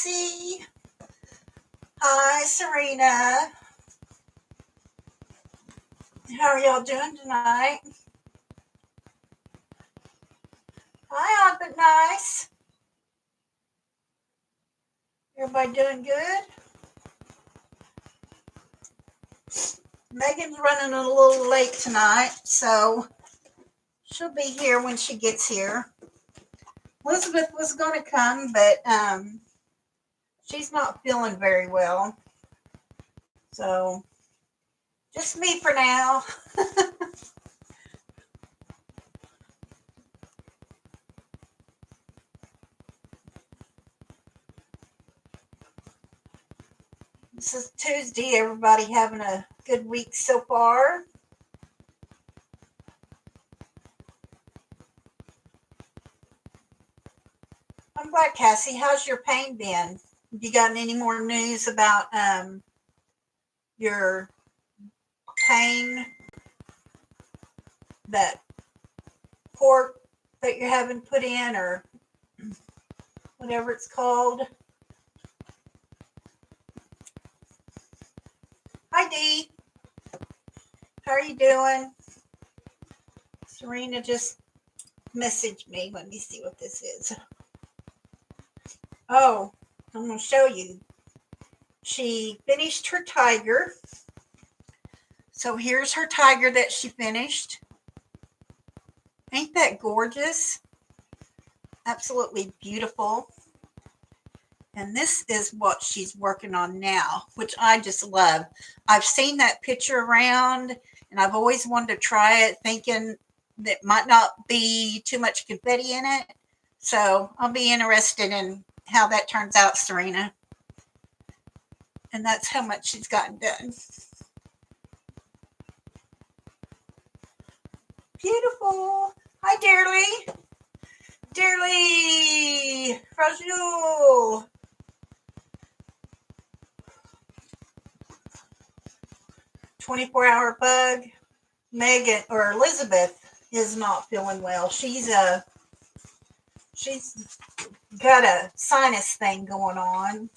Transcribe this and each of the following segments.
Cassie. Hi, Serena. How are y'all doing tonight? Hi, Odd but Nice. Everybody doing good? Megan's running a little late tonight, so she'll be here when she gets here. Elizabeth was going to come, but she's not feeling very well. So just me for now. This is Tuesday. Everybody having a good week so far? I'm glad, Cassie. How's your pain been? Have you gotten any more news about your pain, that port that you're having put in, or whatever it's called? Hi, Dee. How are you doing? Serena just messaged me. Let me see what this is. Oh, I'm going to show you. She finished her tiger. So here's her tiger that she finished. Ain't that gorgeous? Absolutely beautiful. And this is what she's working on now, which I just love. I've seen that picture around, and I've always wanted to try it, thinking that might not be too much confetti in it. So I'll be interested in how that turns out, Serena. And that's how much she's gotten done. Beautiful. Hi, Dearly. Dearly. Rajul. 24-hour bug. Megan or Elizabeth is not feeling well. She's got a sinus thing going on.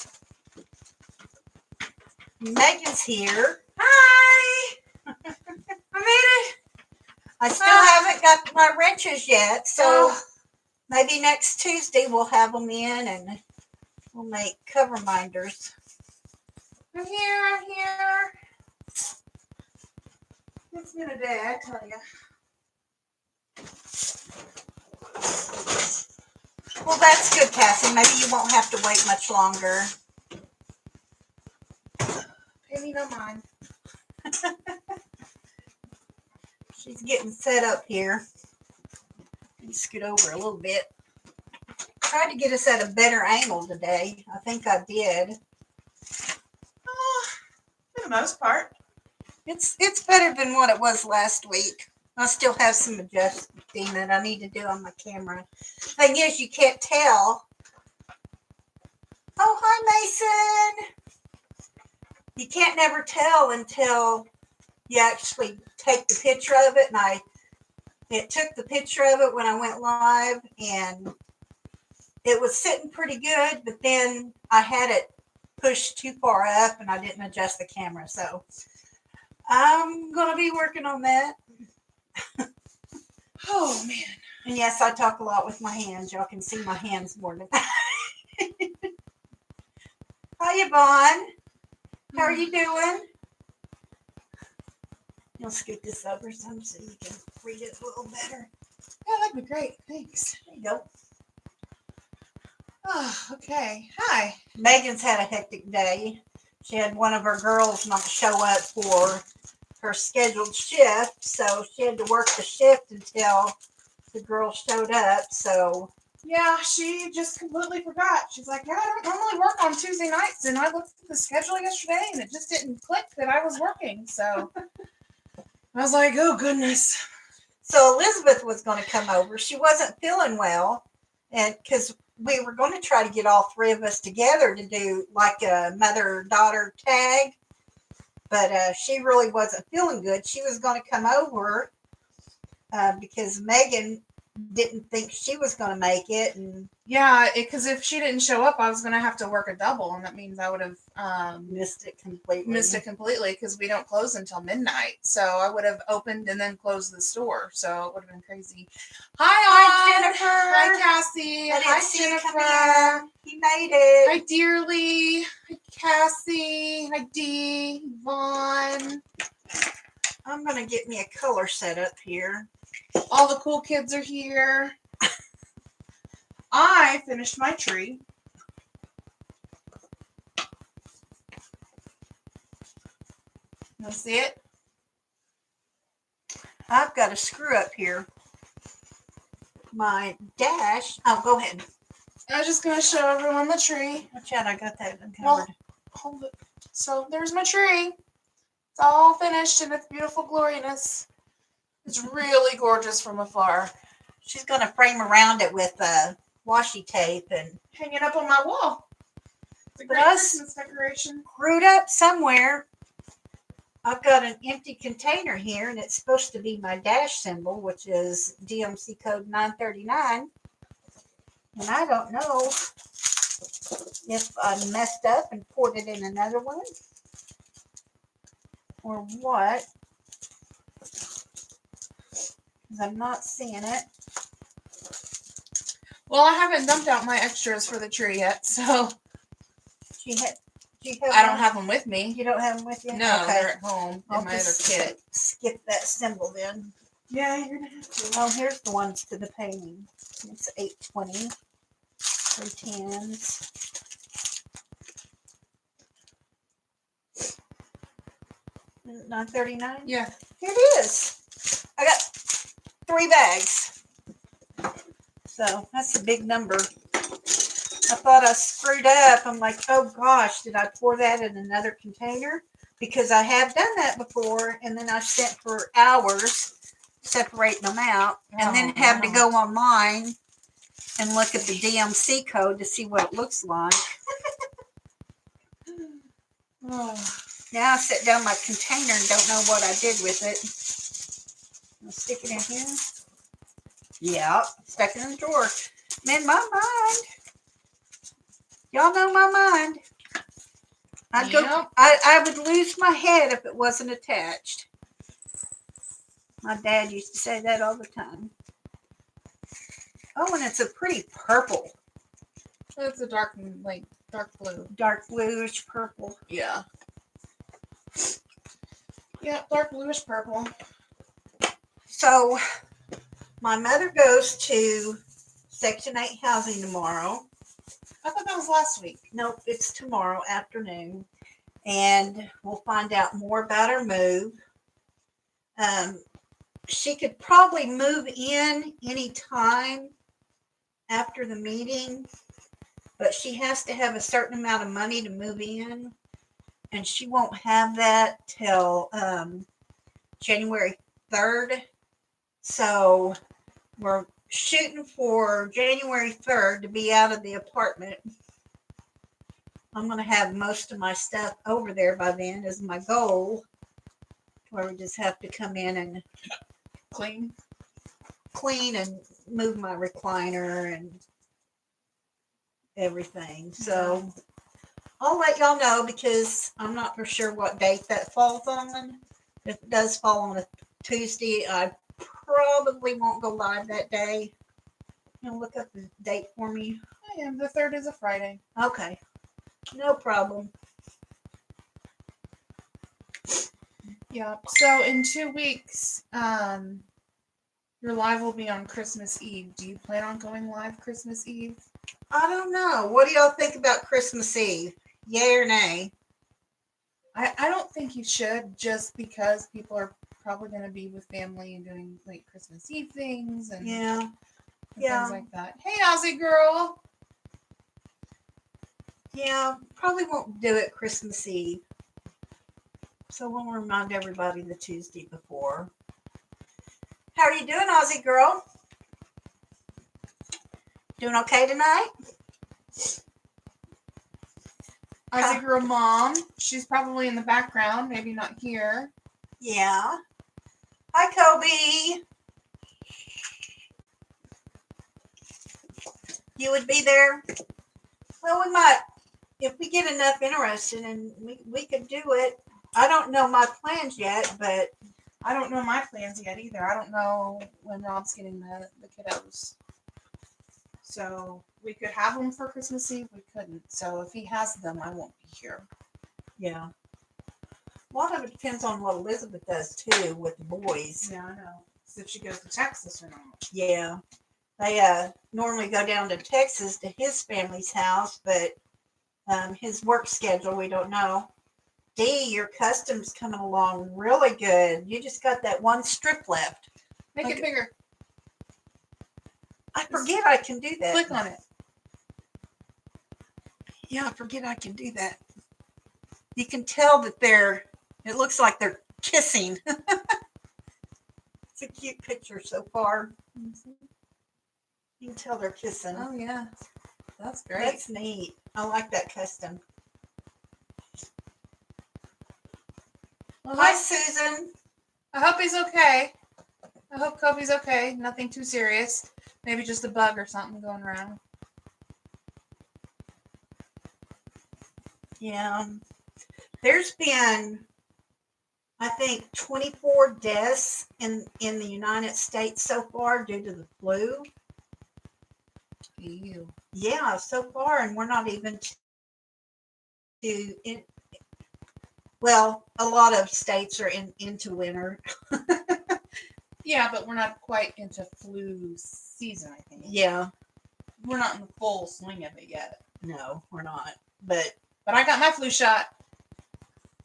Megan's here. Hi! I made it. I still haven't got my wrenches yet, so maybe next Tuesday we'll have them in and we'll make cover minders. I'm here. It's been a day, I tell you. Well, that's good, Cassie. Maybe you won't have to wait much longer. Pay me no mind. She's getting set up here. Let me scoot over a little bit. Tried to get us at a better angle today. I think I did. For the most part. It's better than what it was last week. I still have some adjusting that I need to do on my camera. Thing is, you can't tell. Oh, hi, Mason. You can't never tell until you actually take the picture of it. And it took the picture of it when I went live, and it was sitting pretty good, but then I had it pushed too far up and I didn't adjust the camera. So I'm going to be working on that. Oh, man. And yes, I talk a lot with my hands. Y'all can see my hands more than Hi, Yvonne. How are you doing? You'll scoot this over some so you can read it a little better. Yeah, that'd be great. Thanks. There you go. Oh, okay. Hi. Megan's had a hectic day. She had one of her girls not show up for her scheduled shift, so she had to work the shift until the girl showed up. So yeah, she just completely forgot. She's like, yeah, I don't normally work on Tuesday nights, and I looked at the schedule yesterday, and it just didn't click that I was working. So I was like, oh, goodness. So Elizabeth was going to come over. She wasn't feeling well, and because we were going to try to get all three of us together to do like a mother-daughter tag, but she really wasn't feeling good. She was going to come over because Megan didn't think she was going to make it, and Yeah, because if she didn't show up, I was gonna have to work a double, and that means I would have missed it completely. missed it completely because we don't close until midnight. So I would have opened and then closed the store. So it would have been crazy. Hi, Aunt. Jennifer. Hi, Cassie. I didn't Hi, see you Jennifer. come in. You made it. Hi, Dearly. Hi, Cassie. Hi, Dee. Vaughn. I'm going to get me a color set up here. All the cool kids are here. I finished my tree. You see it? I've got a screw up here. My dash. Oh, go ahead. I was just going to show everyone the tree. Watch out, I got that uncovered. Well, hold it. So there's my tree. It's all finished in its beautiful gloriness. It's really gorgeous from afar. She's going to frame around it with washi tape and Hang it up on my wall. It's a But great us- Christmas decoration. screwed up somewhere. I've got an empty container here, and it's supposed to be my dash symbol, which is DMC code 939. And I don't know if I messed up and poured it in another one or what. 'Cause I'm not seeing it. Well, I haven't dumped out my extras for the tree yet, so Do you have I don't one? have them with me. You don't have them with you? No, Okay. they're at home I'll in my other just kit. skip that symbol then. Yeah, you're gonna have to. Oh, here's the ones to the painting. It's 820. 310s. $9.39. Yeah. Here it is. I got 3 bags. So that's a big number. I thought I screwed up. I'm like, oh gosh, did I pour that in another container? Because I have done that before, and then I spent for hours separating them out, and then Oh, have to wow. go online and look at the DMC code to see what it looks like. Oh. Now I set down my container and don't know what I did with it. I'll stick it in here. Yeah, stuck it in the drawer. I'm in my mind. Y'all know my mind. Yep. I would lose my head if it wasn't attached. My dad used to say that all the time. Oh, and it's a pretty purple, It's a dark blue. dark bluish purple. Yeah. Yeah, dark bluish purple. So my mother goes to Section 8 housing tomorrow. I thought that was last week. Nope, it's tomorrow afternoon. And we'll find out more about her move. She could probably move in any time after the meeting, but she has to have a certain amount of money to move in. And she won't have that till January 3rd. So we're shooting for January 3rd to be out of the apartment. I'm going to have most of my stuff over there by then is my goal, where we just have to come in and Clean. clean and move my recliner and everything. So I'll let y'all know, because I'm not for sure what date that falls on. If it does fall on a Tuesday, I probably won't go live that day. You'll look up the date for me. I am. The 3rd is a Friday. Okay. No problem. Yeah. So in 2 weeks, your live will be on Christmas Eve. Do you plan on going live Christmas Eve? I don't know. What do y'all think about Christmas Eve? Yay or nay? I don't think you should, just because people are probably going to be with family and doing like Christmas Eve things and Yeah. things like that. Hey, Aussie girl. Yeah. Probably won't do it Christmas Eve. So we'll remind everybody the Tuesday before. How are you doing, Aussie girl? Doing okay tonight? Aussie girl mom. She's probably in the background, maybe not here. Yeah. Hi, Kobe. You would be there? Well, we might, if we get enough interested, and we could do it. I don't know my plans yet, but I don't know my plans yet either. I don't know when Rob's getting the kiddos. So we could have them for Christmas Eve. We couldn't. So if he has them, I won't be here. yeah. A lot of it depends on what Elizabeth does too with the boys. Yeah, I know. So if she goes to Texas or not. Yeah. They normally go down to Texas to his family's house, but his work schedule, we don't know. Dee, your custom's coming along really good. You just got that one strip left. Make Okay. it bigger. I forget I can do that. Click on it. Yeah, I forget I can do that. You can tell that it looks like they're kissing. It's a cute picture so far. You can tell they're kissing. Oh yeah, that's great. That's neat. I like that custom. Well, Hi, Susan. I hope he's okay. I hope Kobe's okay. Nothing too serious. Maybe just a bug or something going around. Yeah. There's been, I think, 24 deaths in the United States so far due to the flu. Ew. Yeah, so far, and we're not even well, a lot of states are into winter. Yeah, but we're not quite into flu season, I think. Yeah, We're not in the full swing of it yet. no, we're not. But But I got my flu shot.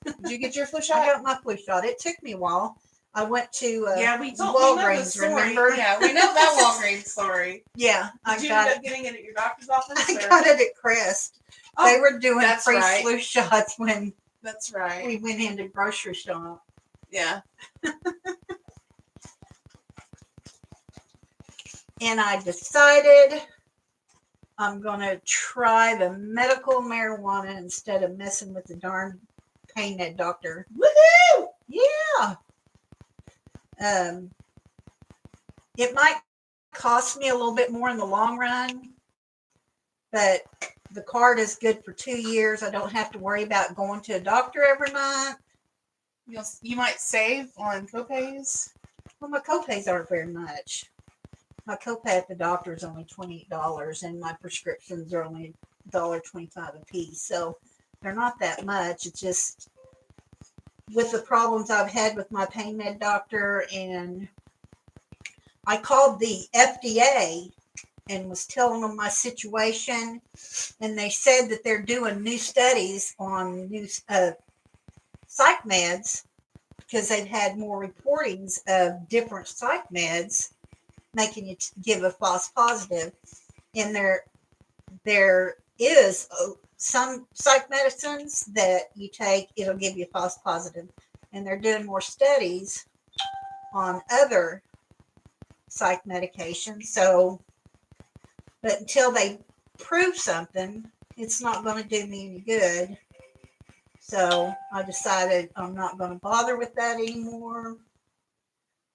Did you get your flu I shot? got my flu shot. It took me a while. I went to We know the Walgreens, story. remember? Yeah, we know that Walgreens story. Yeah, I Did you got end it. up getting it at your doctor's office? I or- got it at Crest. Oh, They were doing that's free right. flu shots when That's right. we went into grocery shop. Yeah. And I decided I'm gonna try the medical marijuana instead of messing with the darn pain med doctor. Woohoo! Yeah. It might cost me a little bit more in the long run, but the card is good for 2 years. I don't have to worry about going to a doctor every month. You might save on copays. Well, my copays aren't very much. My copay at the doctor is only $28, and my prescriptions are only $1.25 a piece. So they're not that much. It's just with the problems I've had with my pain med doctor, and I called the FDA and was telling them my situation, and they said that they're doing new studies on new psych meds because they've had more reportings of different psych meds making you give a false positive. And there is some psych medicines that you take, it'll give you a false positive. And they're doing more studies on other psych medications. So, but until they prove something, it's not going to do me any good. So I decided I'm not going to bother with that anymore.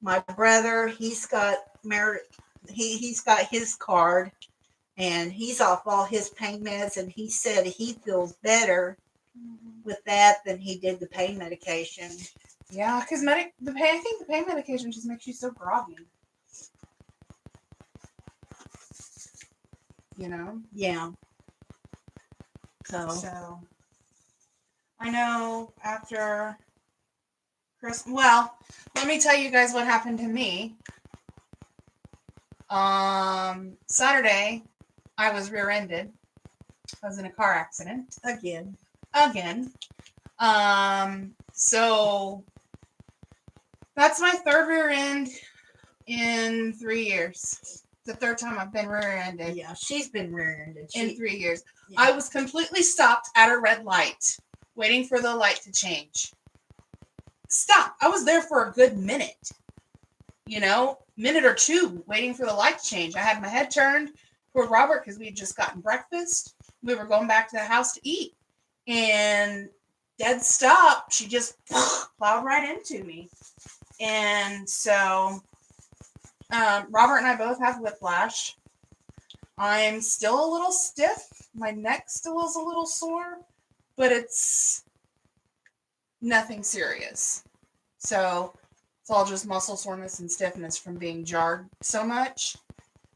My brother, he's got his card, and he's off all his pain meds, and he said he feels better with that than he did the pain medication. Yeah, because I think the pain medication just makes you so groggy. You know? Yeah. So I know after Christmas. Well, let me tell you guys what happened to me. Saturday, I was rear-ended. I was in a car accident Again. So that's my third rear end in 3 years. The third time I've been rear-ended Yeah, she's been rear-ended. in 3 years. Yeah. I was completely stopped at a red light, waiting for the light to change. Stop. I was there for a good minute. Minute or two, waiting for the light to change. I had my head turned toward Robert because we had just gotten breakfast. We were going back to the house to eat. And dead stop, she just plowed right into me. And so Robert and I both have whiplash. I'm still a little stiff. My neck still is a little sore, but it's nothing serious. So it's all just muscle soreness and stiffness from being jarred so much.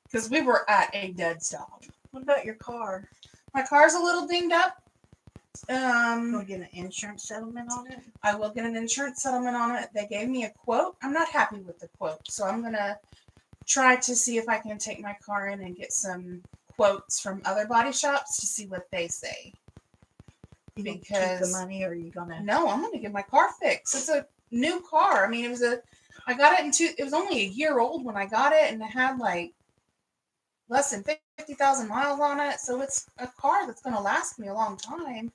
Because we were at a dead stop. What about your car? My car's a little dinged up. You'll get an insurance settlement on it? I will get an insurance settlement on it. They gave me a quote. I'm not happy with the quote, so I'm gonna try to see if I can take my car in and get some quotes from other body shops to see what they say. You gonna keep Because the money, or are you gonna? no, I'm gonna get my car fixed. It's a new car. I mean, I got it it was only a year old when I got it, and it had like less than 50,000 miles on it. So it's a car that's gonna last me a long time.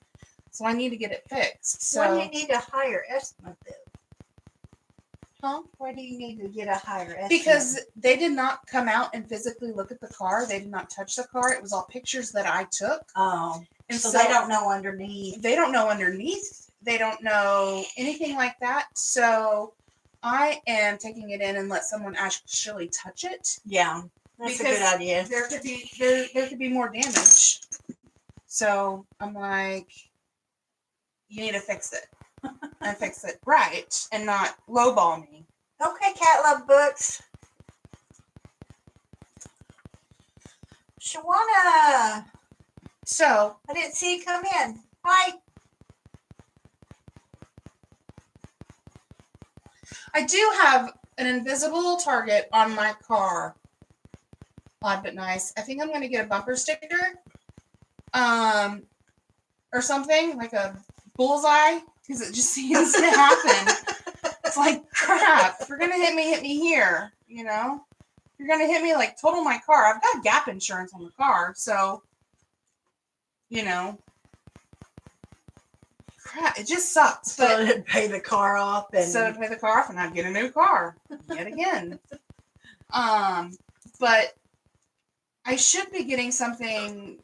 So I need to get it fixed. So Why do you need a higher estimate though? huh? Why do you need to get a higher estimate? Because they did not come out and physically look at the car. They did not touch the car. It was all pictures that I took. oh, And so they don't know underneath. They don't know underneath. They don't know anything like that. So I am taking it in and let someone actually touch it. Yeah, that's a Because good idea. There could be more damage. So I'm like, you need to fix it. And fix it right and not lowball me. Okay, Cat Love Books. Shawana, So I didn't see you come in. Hi. I do have an invisible target on my car. Odd but nice. I think I'm going to get a bumper sticker, or something like a bullseye, because it just seems to happen. It's like, crap. If you're going to hit me here. You know, if you're going to hit me, like total my car. I've got gap insurance on the car, so you know, crap. It just sucks. So But to pay the car off and so to pay the car off and I'd get a new car yet again. But I should be getting something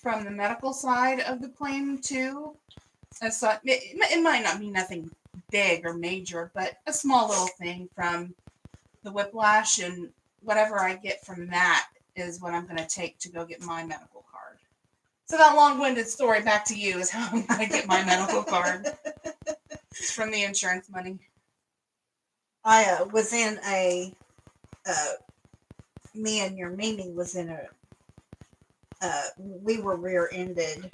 from the medical side of the claim too. And so it might not be nothing big or major, but a small little thing from the whiplash, and whatever I get from that is what I'm going to take to go get my medical card. So that long-winded story back to you is how I'm going to get my medical card. It's from the insurance money. I was in a me and your Mimi was in a we were rear-ended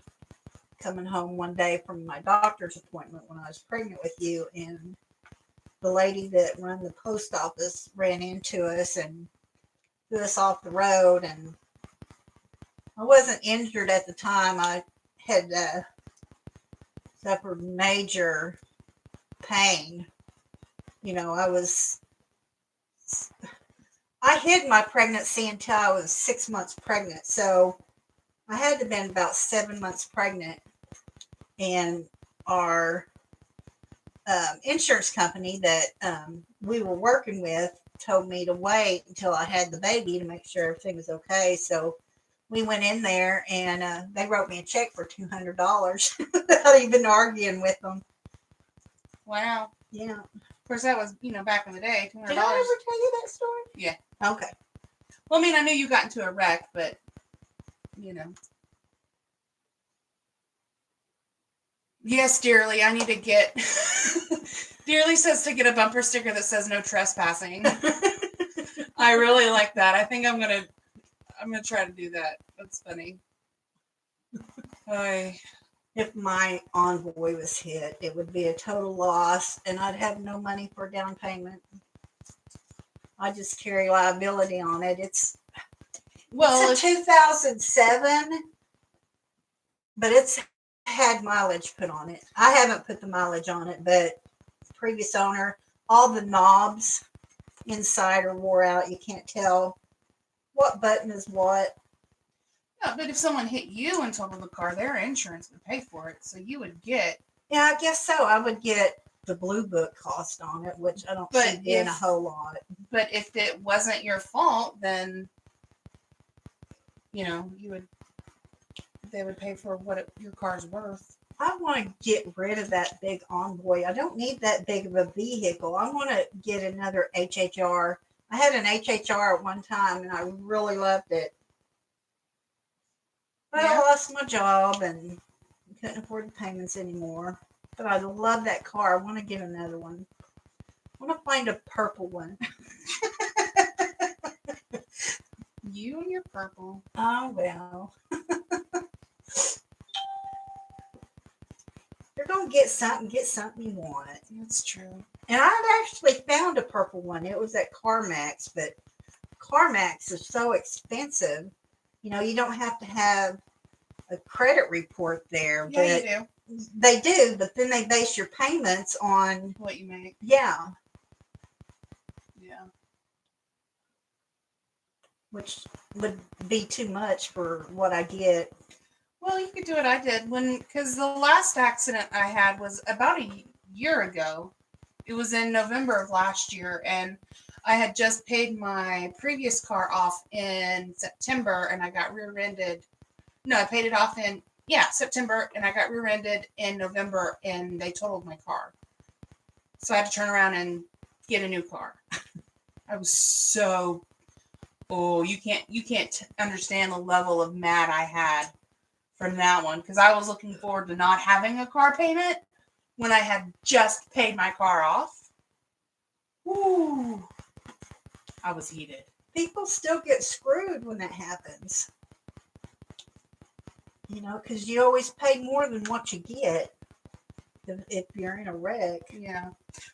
coming home one day from my doctor's appointment when I was pregnant with you, and the lady that run the post office ran into us and threw us off the road. And I wasn't injured at the time. I had suffered major pain. You know, I hid my pregnancy until I was 6 months pregnant. So I had to have been about 7 months pregnant. And our insurance company that we were working with told me to wait until I had the baby to make sure everything was okay. So we went in there and they wrote me a check for $200 without even arguing with them. Wow. Yeah. Of course, that was, back in the day, $200. Did I ever tell you that story? Yeah. Okay. Well, I mean, I knew you got into a wreck, but, Yes, Dearly, I need to get... Dearly says to get a bumper sticker that says no trespassing. I really like that. I think I'm gonna try to do that. That's funny. If my Envoy was hit, it would be a total loss, and I'd have no money for down payment. I just carry liability on it. It's a 2007, but it's had mileage put on it. I haven't put the mileage on it, but previous owner, all the knobs inside are wore out. You can't tell what button is what. Yeah, but if someone hit you and totaled the car, their insurance would pay for it. So you would get... Yeah, I guess so. I would get the blue book cost on it, which I don't see being a whole lot. But if it wasn't your fault, then, they would pay for what your car's worth. I want to get rid of that big Envoy. I don't need that big of a vehicle. I want to get another HHR. I had an HHR at one time, and I really loved it. But Yeah. I lost my job and couldn't afford the payments anymore. But I love that car. I want to get another one. I want to find a purple one. You and your purple. Oh, well. You're going to get something you want. That's true. And I'd actually found a purple one. It was at CarMax, but CarMax is so expensive. You know, you don't have to have a credit report there, Yeah, but you do. they do, but then they base your payments on, What you make. yeah, Yeah. which would be too much for what I get. Well, you could do what I did because the last accident I had was about a year ago. It was in November of last year, and I had just paid my previous car off in September, and I got rear-ended. No, I paid it off in September, and I got rear-ended in November, and they totaled my car. So I had to turn around and get a new car. I was so you can't understand the level of mad I had from that one because I was looking forward to not having a car payment when I had just paid my car off. Ooh, I was heated. People still get screwed when that happens. You know, because you always pay more than what you get if you're in a wreck. Yeah.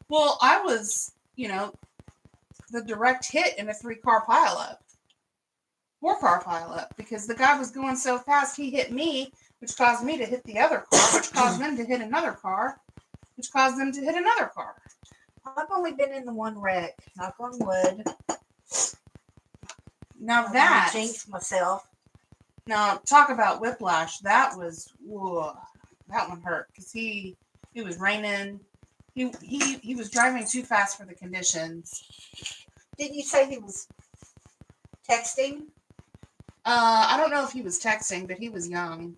Well, I was, the direct hit in a 3-car pileup. 4-car pileup because the guy was going so fast he hit me, which caused me to hit the other car, which caused them to hit another car, which caused them to hit another car. I've only been in the one wreck. Knock on wood. Now I jinx myself. Now talk about whiplash. That was that one hurt because it was raining. He was driving too fast for the conditions. Didn't you say he was texting? I don't know if he was texting, but he was young.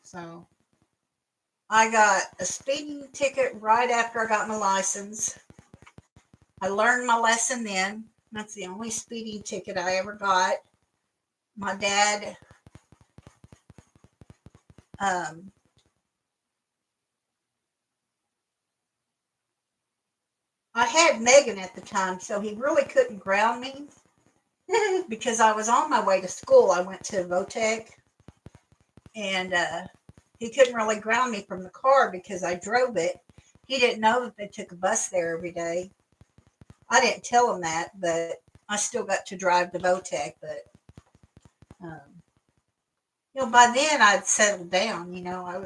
So I got a speeding ticket right after I got my license. I learned my lesson then. That's the only speeding ticket I ever got. My dad I had Megan at the time, so he really couldn't ground me because I was on my way to school. I went to Votech, and he couldn't really ground me from the car because I drove it. He didn't know that they took a bus there every day. I didn't tell him that, but I still got to drive to Votech. But by then I'd settled down. I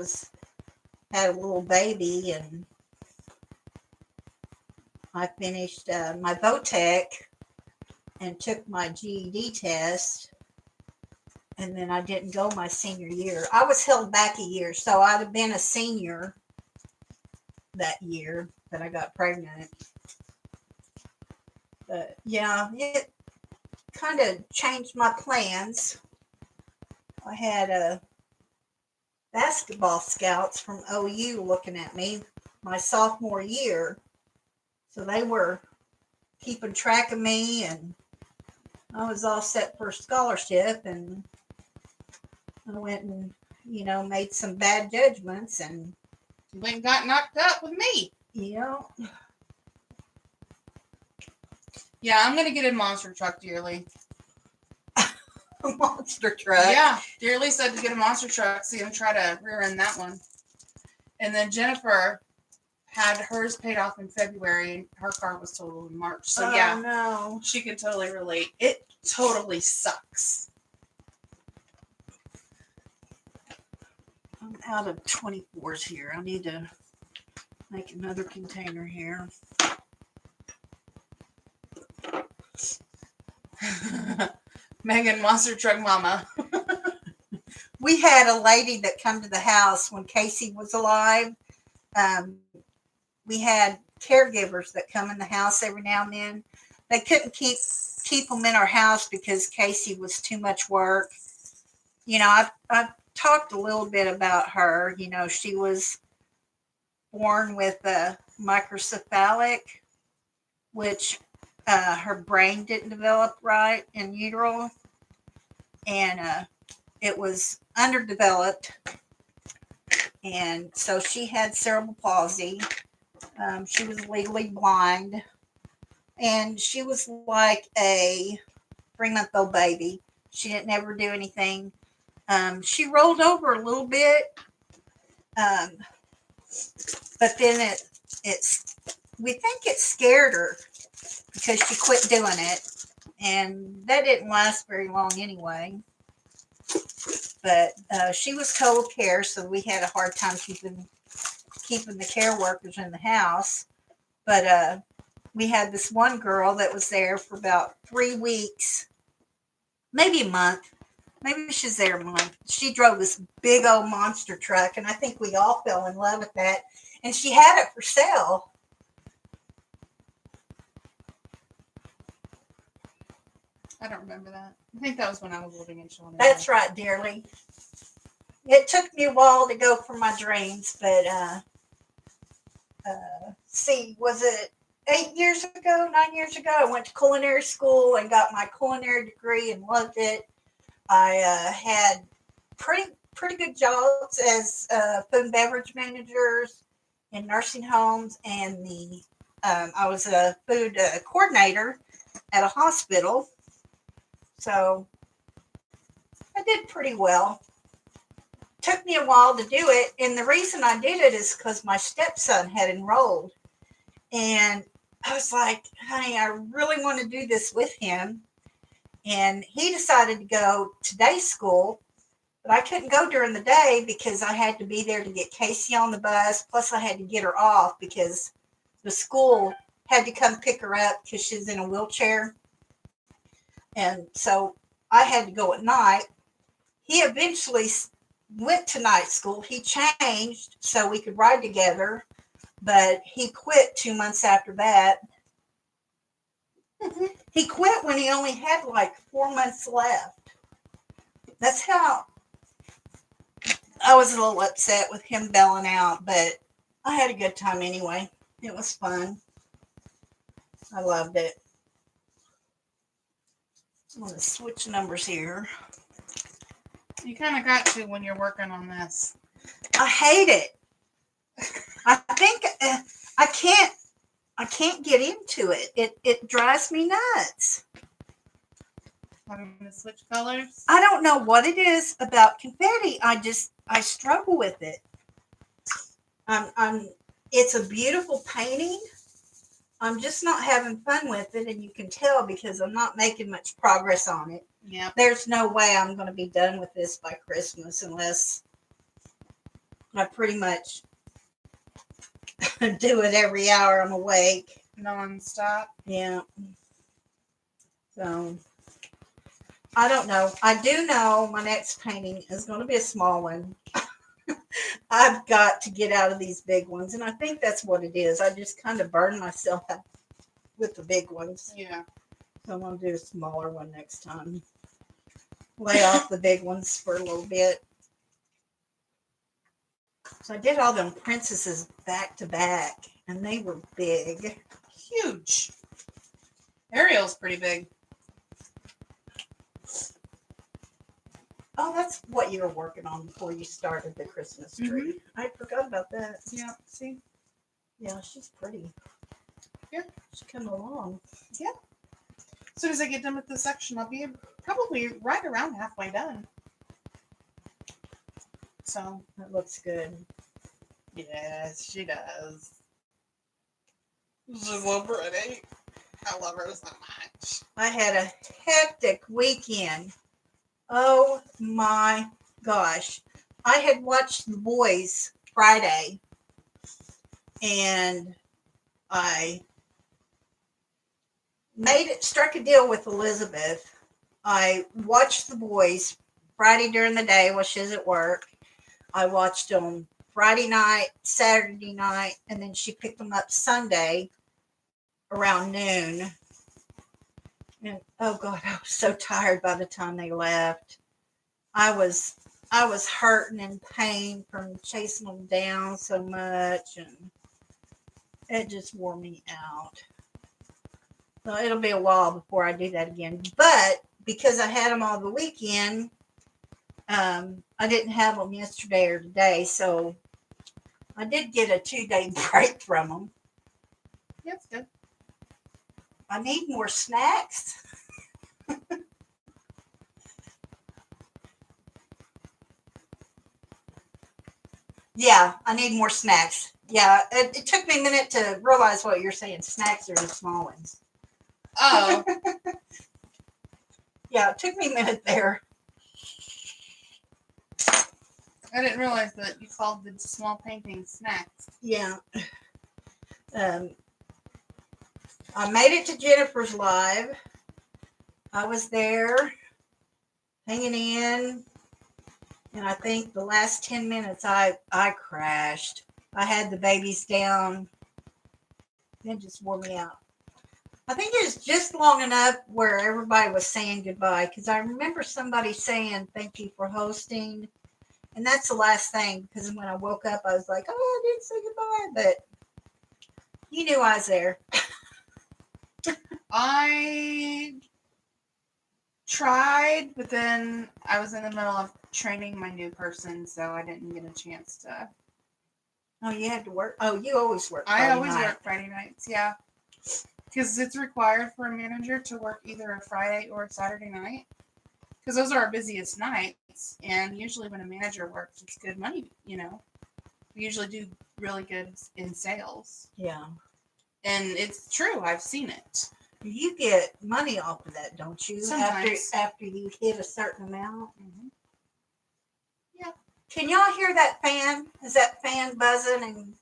had a little baby, and I finished my Votech and took my GED test, and then I didn't go my senior year. I was held back a year, so I'd have been a senior that year that I got pregnant. But yeah, it kind of changed my plans. I had basketball scouts from OU looking at me my sophomore year, so they were keeping track of me, and I was all set for a scholarship, and I went and made some bad judgments, and you went and got knocked up with me. Yeah, I'm gonna get a monster truck, Dearly. a monster truck. Yeah, Dearly said to get a monster truck, so you can try to rear end that one. And then Jennifer had hers paid off in February, and her car was totaled in March. So no, she can totally relate. It totally sucks. I'm out of 24s here. I need to make another container here. Megan, monster truck mama. We had a lady that come to the house when Casey was alive. We had caregivers that come in the house every now and then. They couldn't keep them in our house because Casey was too much work. I've talked a little bit about her. She was born with a microcephalic, which her brain didn't develop right in utero, and it was underdeveloped, and so she had cerebral palsy. She was legally blind, and she was like a 3-month-old baby. She didn't ever do anything. She rolled over a little bit, um, but then we think it scared her because she quit doing it, and that didn't last very long anyway. But she was total care, so we had a hard time keeping the care workers in the house. But we had this one girl that was there for about 3 weeks, maybe a month. Maybe she's there a month. She drove this big old monster truck, and I think we all fell in love with that. And she had it for sale. I don't remember that. I think that was when I was living in Shawnee. That's right, dearly. It took me a while to go for my dreams, but see, was it 9 years ago? I went to culinary school and got my culinary degree and loved it. I had pretty good jobs as food and beverage managers in nursing homes, and I was a food coordinator at a hospital. So I did pretty well. Took me a while to do it, and the reason I did it is because my stepson had enrolled, and I was like, honey, I really want to do this with him. And he decided to go to day school, but I couldn't go during the day because I had to be there to get Casey on the bus, plus I had to get her off because the school had to come pick her up because she's in a wheelchair. And so I had to go at night. He eventually went to night school. He changed so we could ride together, but he quit 2 months after that. He quit when he only had like 4 months left. That's how I was a little upset with him bailing out, but I had a good time anyway. It was fun. I loved it. I'm going to switch numbers here. You kind of got to when you're working on this. I hate it. I think I can't get into it. It drives me nuts. I'm going to switch colors. I don't know what it is about confetti. I struggle with it. It's a beautiful painting. I'm just not having fun with it, and you can tell because I'm not making much progress on it. Yeah. There's no way I'm going to be done with this by Christmas unless I pretty much do it every hour I'm awake. Non-stop. Yeah. So, I don't know. I do know my next painting is going to be a small one. I've got to get out of these big ones, and I think that's what it is. I just kind of burn myself out with the big ones. Yeah. So I'm going to do a smaller one next time. Lay off the big ones for a little bit. So I did all them princesses back to back, and they were big. Huge. Ariel's pretty big. Oh, that's what you were working on before you started the Christmas tree. I forgot about that. Yeah. See? Yeah, she's pretty. Yeah. She's coming along. Yeah. As soon as I get done with this section, I'll be probably right around halfway done. So That looks good. yes, she does. She's so pretty. I love her so much. I had a hectic weekend. Oh my gosh. I had watched The Boys Friday, and I struck a deal with Elizabeth. I watched The Boys Friday during the day while she's at work. I watched them Friday night, Saturday night, and then she picked them up Sunday around noon. And oh God, I was so tired by the time they left. I was hurting and pain from chasing them down so much, and it just wore me out. So it'll be a while before I do that again. But because I had them all the weekend, I didn't have them yesterday or today. So I did get a 2-day break from them. That's good. I need more snacks. Yeah, I need more snacks. Yeah, it took me a minute to realize what you're saying. Snacks are the small ones. Oh, Yeah, it took me a minute there. I didn't realize that you called the small paintings snacks. Yeah. Um, I made it to Jennifer's live. I was there hanging in, and I think the last 10 minutes I crashed. I had the babies down. It just wore me out. I think it was just long enough where everybody was saying goodbye, because I remember somebody saying thank you for hosting. And that's the last thing, because when I woke up, I was like, oh, I didn't say goodbye. But you knew I was there. I tried, but then I was in the middle of training my new person, so I didn't get a chance to. Oh, you had to work? Oh, you always work I Friday always night. work Friday nights, yeah. Because it's required for a manager to work either a Friday or a Saturday night. Because those are our busiest nights. And usually when a manager works, it's good money, you know. We usually do really good in sales. Yeah. And it's true. I've seen it. You get money off of that, don't you? Sometimes. After you hit a certain amount. Mm-hmm. Yeah. Can y'all hear that fan? Is that fan buzzing? And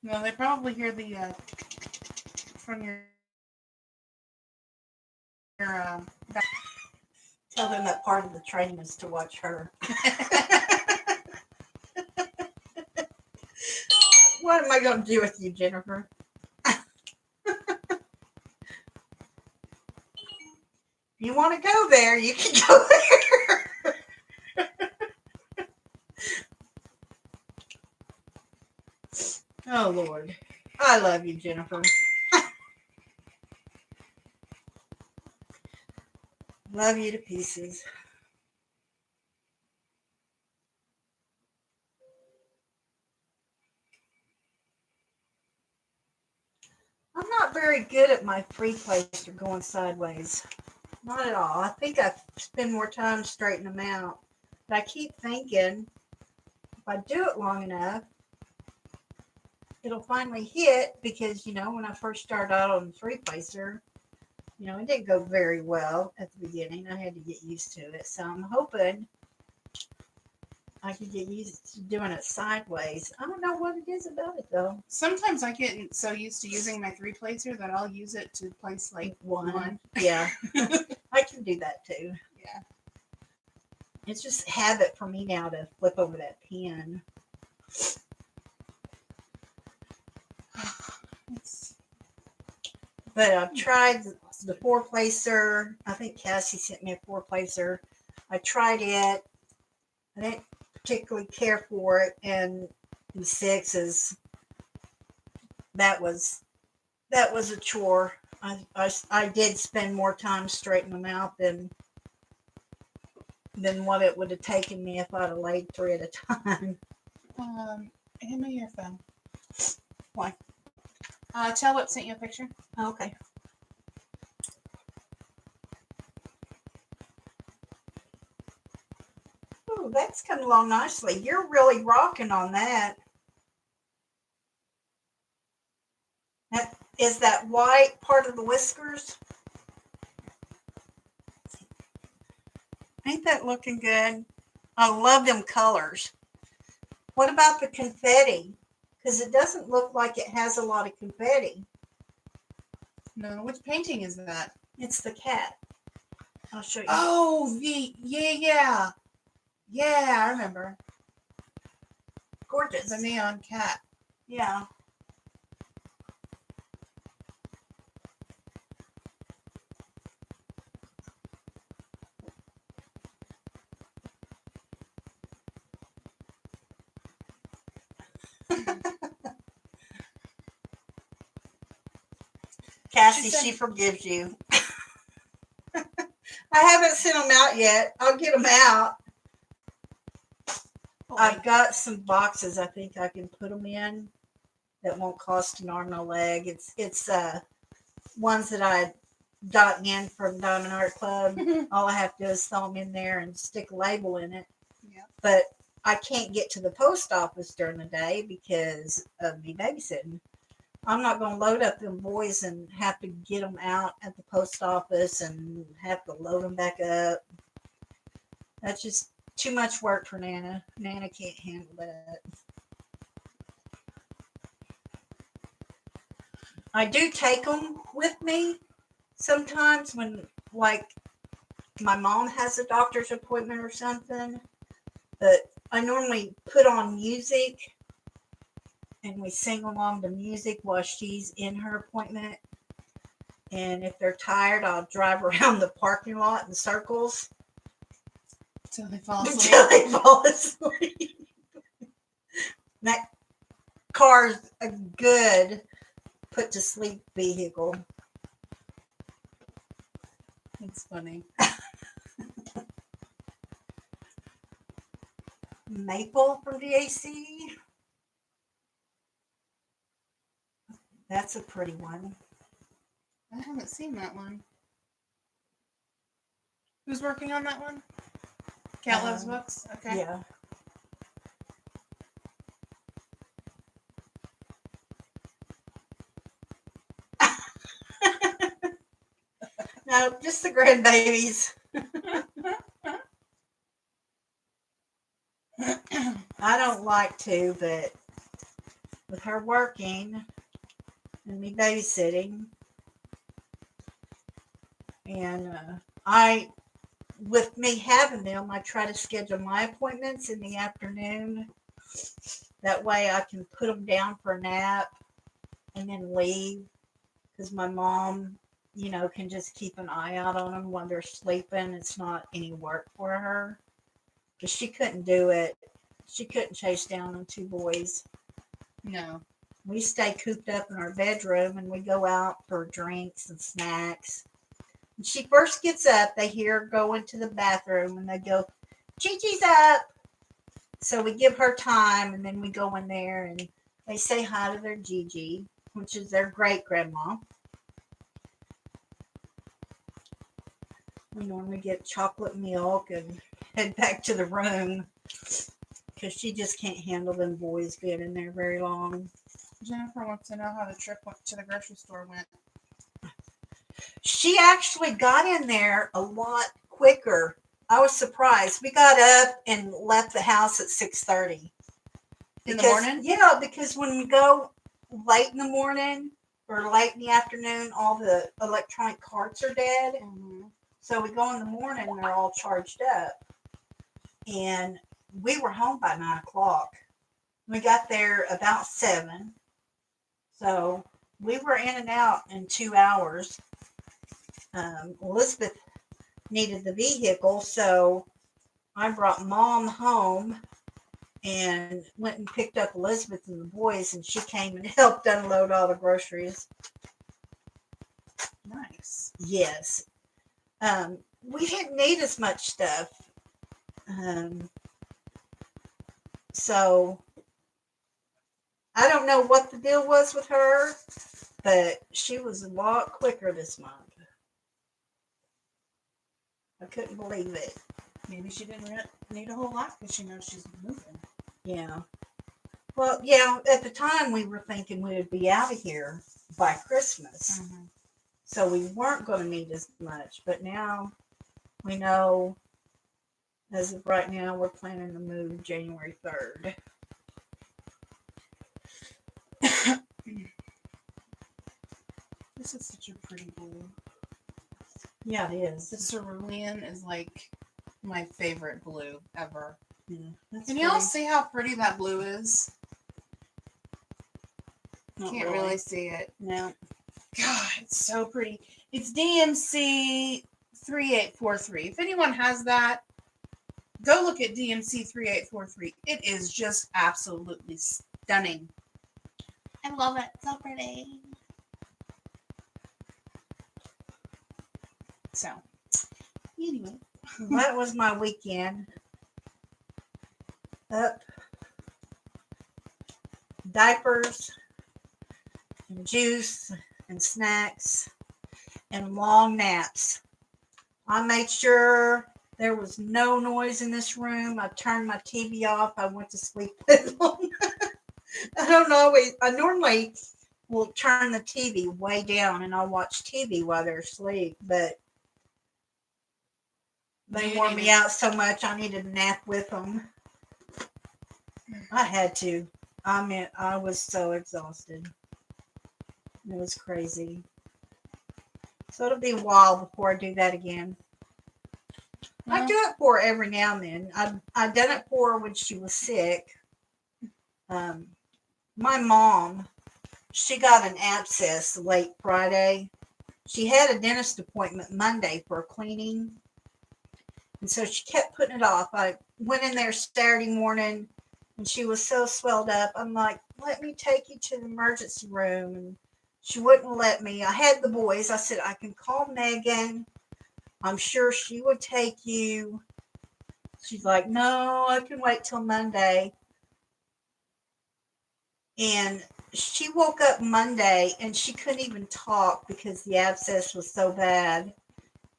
No, they probably hear the from your back. tell them that part of the training is to watch her. What am I going to do with you, Jennifer? If you want to go there, you can go there. Oh, Lord. I love you, Jennifer. Love you to pieces. I'm not very good at my free plates or going sideways. Not at all. I think I spend more time straightening them out. But I keep thinking if I do it long enough, it'll finally hit because, when I first started out on the three placer, it didn't go very well at the beginning. I had to get used to it. So I'm hoping I can get used to doing it sideways. I don't know what it is about it though. Sometimes I get so used to using my three placer that I'll use it to place like one. Yeah. I can do that too. Yeah. It's just habit for me now to flip over that pen. But I've tried the four placer. I think Cassie sent me a four placer. I tried it. I didn't particularly care for it, and the sixes. That was a chore. I did spend more time straightening them out than what it would have taken me if I'd have laid three at a time. Hand me your phone. Why? Tell what sent you a picture. Okay. Oh, that's coming along nicely. You're really rocking on that. Is that white part of the whiskers? Ain't that looking good? I love them colors. What about the confetti? Because it doesn't look like it has a lot of confetti. No, which painting is that? It's the cat. I'll show you. Oh, yeah. Yeah, I remember. Gorgeous. The neon cat. Yeah. Cassie, said- she forgives you. I haven't sent them out yet. I'll get them out. I've got some boxes I think I can put them in that won't cost an arm and a leg. It's ones that I got in from Diamond Art Club. All I have to do is throw them in there and stick a label in it. Yeah. But I can't get to the post office during the day because of me babysitting. I'm not going to load up them boys and have to get them out at the post office and have to load them back up. That's just too much work for Nana. Nana can't handle that. I do take them with me sometimes when, like, my mom has a doctor's appointment or something. But I normally put on music and we sing along to music while she's in her appointment. And if they're tired, I'll drive around the parking lot in circles Until they fall asleep. until they fall asleep. That car's a good put to sleep vehicle. It's funny. Maple from DAC. That's a pretty one. I haven't seen that one. Who's working on that one? Cat Loves Books? Okay. Yeah. No, just the grandbabies. I don't like to, but with her working and me babysitting, and with me having them, I try to schedule my appointments in the afternoon. That way I can put them down for a nap and then leave, because my mom, can just keep an eye out on them when they're sleeping. It's not any work for her, because she couldn't do it. She couldn't chase down them two boys. No. We stay cooped up in our bedroom and we go out for drinks and snacks. When she first gets up, they hear her go into the bathroom and they go, Gigi's up. So we give her time and then we go in there and they say hi to their Gigi, which is their great grandma. We normally get chocolate milk and head back to the room because she just can't handle them boys being in there very long. Jennifer wants to know how the trip to the grocery store went. She actually got in there a lot quicker. I was surprised. We got up and left the house at 6:30. In the morning? Yeah, because when we go late in the morning or late in the afternoon, all the electronic carts are dead. Mm-hmm. So we go in the morning and they're all charged up. And we were home by 9 o'clock. We got there about 7. So we were in and out in 2 hours. Elizabeth needed the vehicle, so I brought Mom home and went and picked up Elizabeth and the boys, and she came and helped unload all the groceries. Nice. Yes. We didn't need as much stuff. So I don't know what the deal was with her, but she was a lot quicker this month. I couldn't believe it. Maybe she didn't need a whole lot because she knows she's moving. Yeah. Well, yeah, at the time we were thinking we would be out of here by Christmas. Mm-hmm. So we weren't going to need as much. But now we know, as of right now, we're planning to move January 3rd. This is such a pretty blue. Yeah, it is. The cerulean is like my favorite blue ever. Yeah, that's Can y'all pretty. see how pretty that blue is? Not Can't really see it. No. God, it's so pretty. It's DMC 3843. If anyone has that, go look at DMC 3843. It is just absolutely stunning. I love it. So pretty. So, anyway. That was my weekend. Up, diapers, and juice, and snacks, and long naps. I made sure there was no noise in this room. I turned my TV off. I went to sleep with them. I don't always, I normally will turn the TV way down and I'll watch TV while they're asleep, but they wore me out so much I needed a nap with them. I had to. I mean, I was so exhausted. It was crazy. So it'll be a while before I do that again. I do it for her every now and then. I done it for her when she was sick. My mom, she got an abscess late Friday. She had a dentist appointment Monday for a cleaning. And so she kept putting it off. I went in there Saturday morning and she was so swelled up. I'm like, let me take you to the emergency room. And she wouldn't let me. I had the boys. I said, I can call Megan. I'm sure she would take you. She's like, no, I can wait till Monday. And she woke up Monday and she couldn't even talk because the abscess was so bad.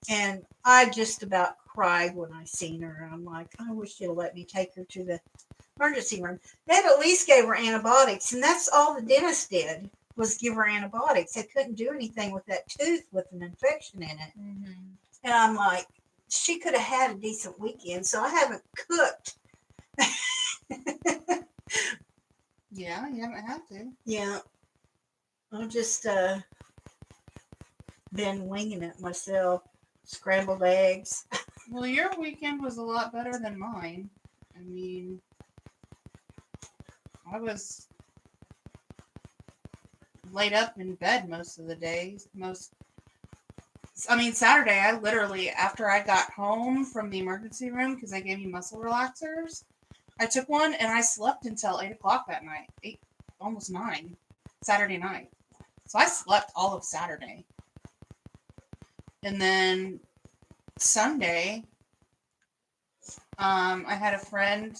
And I just about cried when I seen her. I'm like, I wish you'd let me take her to the emergency room. They had at least gave her antibiotics, and that's all the dentist did was give her antibiotics. They couldn't do anything with that tooth with an infection in it. Mm-hmm. And I'm like, she could have had a decent weekend, so I haven't cooked. Yeah, you haven't had to. Yeah. I've just been winging it myself. Scrambled eggs. Well, your weekend was a lot better than mine. I mean, I was laid up in bed most of the days. Saturday, I literally, after I got home from the emergency room, because they gave me muscle relaxers, I took one and I slept until 8 o'clock that night. 8, almost 9, Saturday night. So I slept all of Saturday. And then Sunday, I had a friend,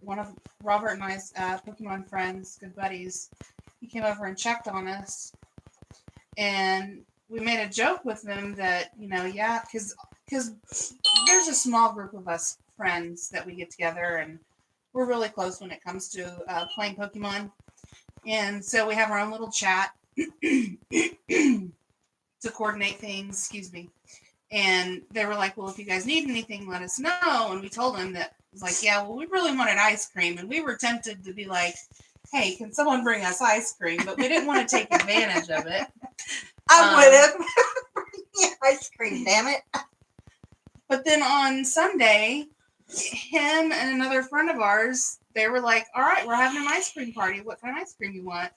one of Robert and I's Pokemon friends, good buddies. He came over and checked on us, and we made a joke with him that, because there's a small group of us friends that we get together, and we're really close when it comes to playing Pokemon. And so we have our own little chat to coordinate things. Excuse me. And they were like, well, if you guys need anything, let us know. And we told them that, it was like, yeah, well, we really wanted ice cream. And we were tempted to be like, hey, can someone bring us ice cream? But we didn't want to take advantage of it. I would have. Yeah, ice cream, damn it. But then on Sunday, him and another friend of ours, they were like, all right, we're having an ice cream party. What kind of ice cream you want?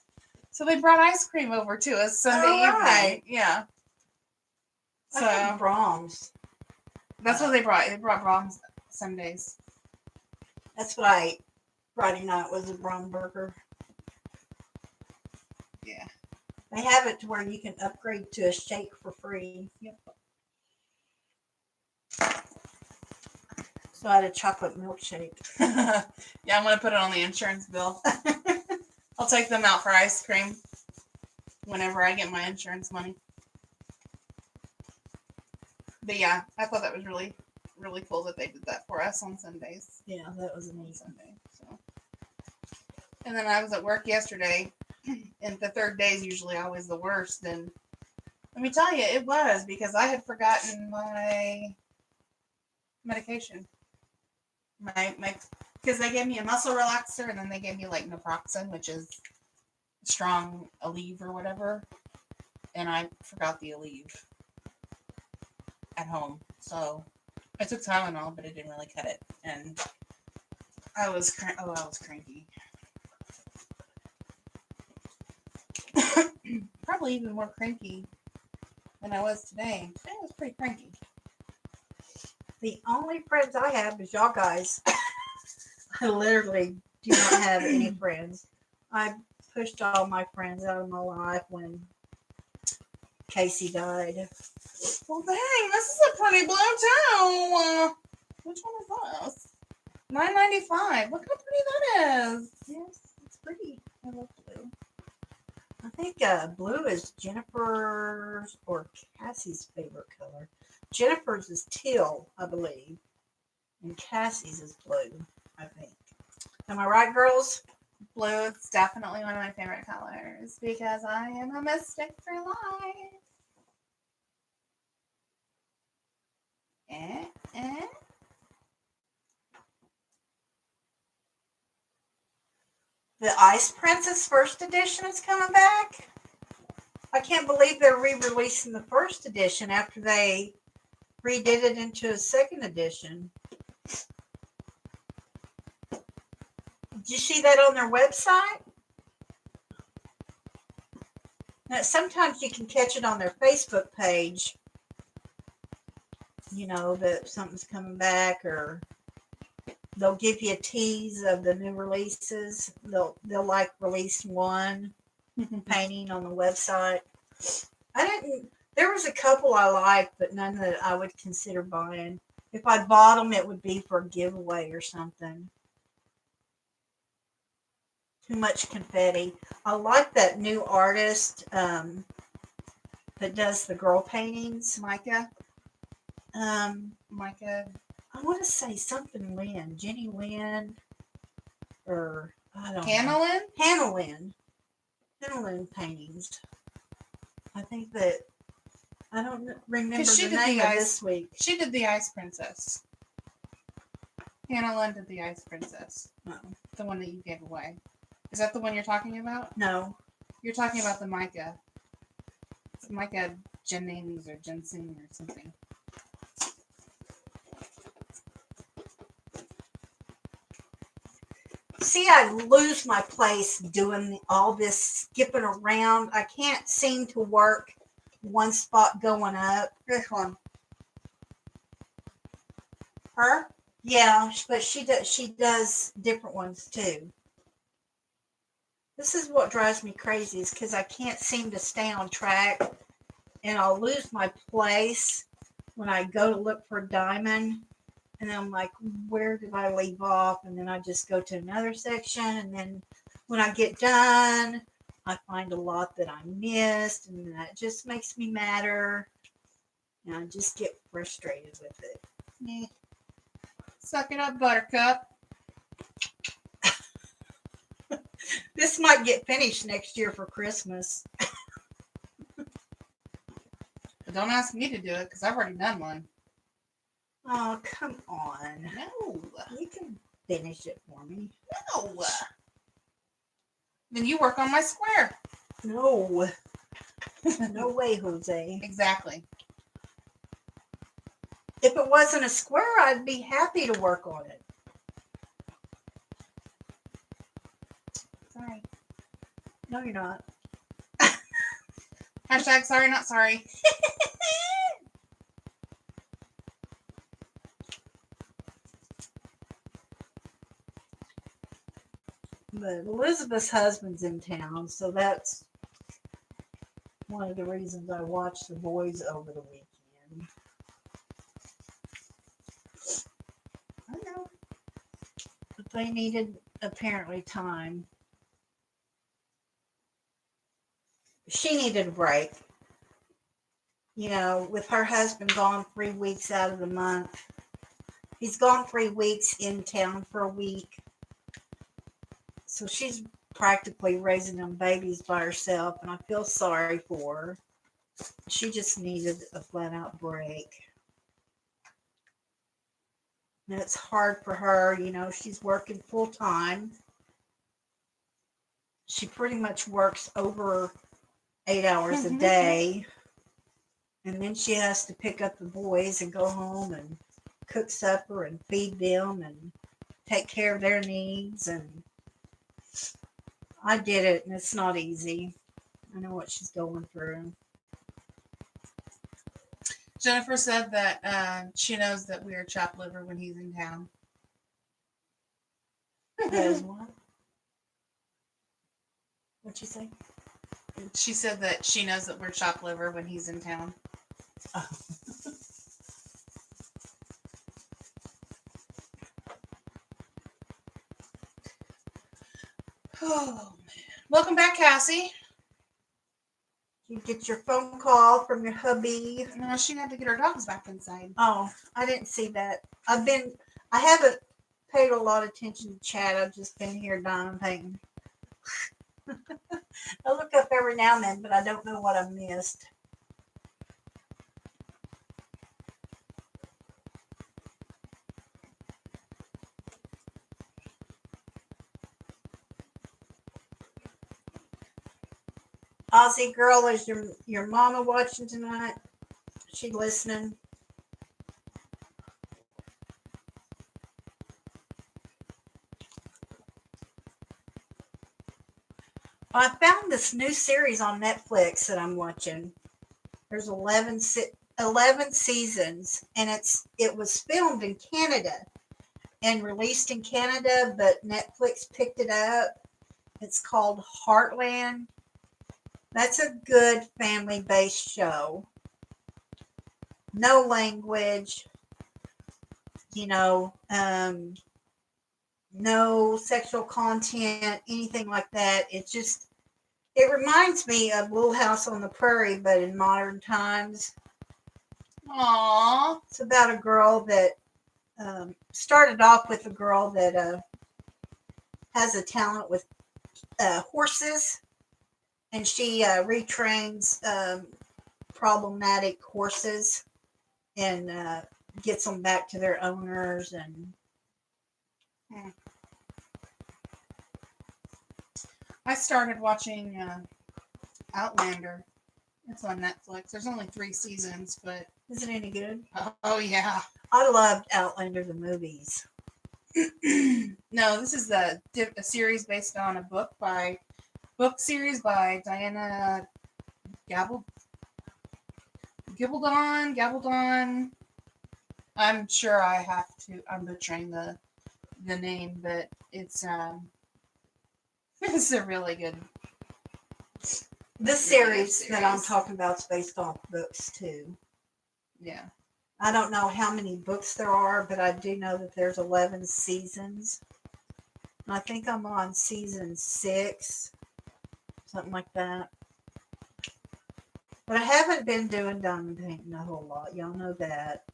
So they brought ice cream over to us Sunday evening. Yeah. So Brahms. That's what they brought. They brought Brahms Sundays. That's what I ate Friday night was a Brahm burger. Yeah. They have it to where you can upgrade to a shake for free. Yep. So I had a chocolate milkshake. Yeah, I'm going to put it on the insurance bill. I'll take them out for ice cream whenever I get my insurance money. But yeah, I thought that was really, really cool that they did that for us on Sundays. Yeah, that was On amazing. Sunday. So. And then I was at work yesterday, and the third day is usually always the worst. And let me tell you, it was because I had forgotten my medication. Because they gave me a muscle relaxer, and then they gave me like naproxen, which is strong Aleve or whatever. And I forgot the Aleve at home. So I took Tylenol, but it didn't really cut it. And I was cranky. Probably even more cranky than I was today. Today I was pretty cranky. The only friends I have is y'all guys. I literally do not have any friends. I pushed all my friends out of my life when Casey died. Well, dang, this is a pretty blue too. Which one is this? $9.95. Look how pretty that is. Yes, it's pretty. I love blue. I think blue is Jennifer's or Cassie's favorite color. Jennifer's is teal, I believe, and Cassie's is blue, I think. Am I right, girls? Blue is definitely one of my favorite colors because I am a mystic for life. Eh. The Ice Princess first edition is coming back. I can't believe they're re-releasing the first edition after they redid it into a second edition. Did you see that on their website? Now, sometimes you can catch it on their Facebook page. You know that something's coming back, or they'll give you a tease of the new releases. They'll like release one painting on the website. There was a couple I liked, but none that I would consider buying. If I bought them, it would be for a giveaway or something. Too much confetti. I like that new artist that does the girl paintings. Micah. I want to say something Lynn, Jenny Lynn, or I don't know. Hannah Lynn paintings. I think that I don't remember the name of this week. She did the Ice Princess. Hannah Lynn did the Ice Princess. Oh. The one that you gave away. Is that the one you're talking about? No. You're talking about the Micah. It's Micah Jennings or Jensen or something. See, I lose my place doing all this skipping around. I can't seem to work one spot going up. This one. Her? Yeah, but she does different ones too. This is what drives me crazy, is because I can't seem to stay on track, and I'll lose my place when I go to look for a diamond, and then I'm like, where did I leave off? And then I just go to another section, and then when I get done, I find a lot that I missed, and that just makes me madder, and I just get frustrated with it. Yeah. Suck it up, Buttercup. This might get finished next year for Christmas. But don't ask me to do it because I've already done one. Oh, come on. No. You can finish it for me. No. Then you work on my square. No. No way, Jose. Exactly. If it wasn't a square, I'd be happy to work on it. Sorry. No, you're not. Hashtag sorry, not sorry. But Elizabeth's husband's in town, so that's one of the reasons I watched The Boys over the weekend. I know. But they needed, apparently, time. She needed a break. You know, with her husband gone 3 weeks out of the month. He's gone 3 weeks in town for a week. So she's practically raising them babies by herself, and I feel sorry for her. She just needed a flat out break. And it's hard for her, you know, she's working full time. She pretty much works over 8 hours a day. And then she has to pick up the boys and go home and cook supper and feed them and take care of their needs. And I did it, and it's not easy. I know what she's going through. Jennifer said that she knows that we are chopped liver when he's in town. That is what? What'd you say? She said that she knows that we're chopped liver when he's in town. Oh man! Welcome back, Cassie. You get your phone call from your hubby. No, she had to get her dogs back inside. Oh, I didn't see that. I haven't paid a lot of attention to chat. I've just been here diamond painting. I look up every now and then, but I don't know what I missed. Aussie girl, is your mama watching tonight? Is she listening? I found this new series on Netflix that I'm watching. There's 11 seasons, and it was filmed in Canada and released in Canada, but Netflix picked it up. It's called Heartland. That's a good family-based show. No language, no sexual content, anything like that. It reminds me of Little House on the Prairie, but in modern times. Aww. It's about a girl that started off with a girl that has a talent with horses, and she retrains problematic horses and gets them back to their owners. And I started watching Outlander. It's on Netflix. There's only 3 seasons, but is it any good? oh yeah. I loved Outlander the movies. No, this is a series based on a book series by Diana Gabaldon. I'm sure I'm butchering the name, but it's it's a really good. This series that I'm talking about is based off books too. Yeah. I don't know how many books there are, but I do know that there's 11 seasons. I think I'm on season 6, something like that. But I haven't been doing diamond painting a whole lot. Y'all know that.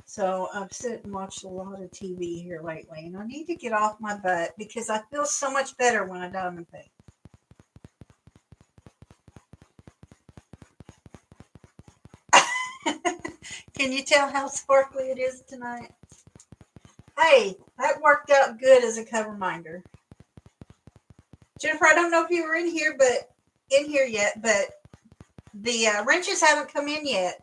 So I've sit and watched a lot of TV here lately, and I need to get off my butt because I feel so much better when I diamond paint. Can you tell how sparkly it is tonight? Hey, that worked out good as a cover minder. Jennifer, I don't know if you were in here yet, but the wrenches haven't come in yet.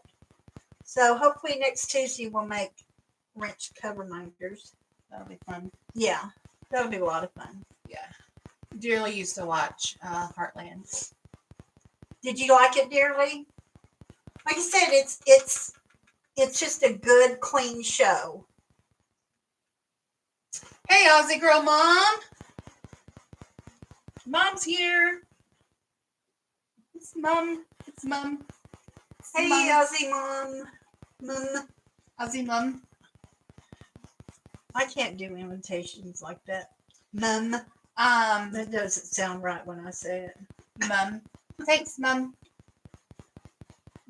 So hopefully next Tuesday we'll make wrench cover minders. That'll be fun. Yeah, that'll be a lot of fun. Yeah. Dearly used to watch Heartland. Did you like it dearly? Like I said, it's just a good, clean show. Hey, Aussie girl mom. Mom's here. It's mom. It's mom. Hey, mom. Aussie mom. Mom. Aussie mom. I can't do imitations like that. Mum. That doesn't sound right when I say it. Mum. Thanks, mum.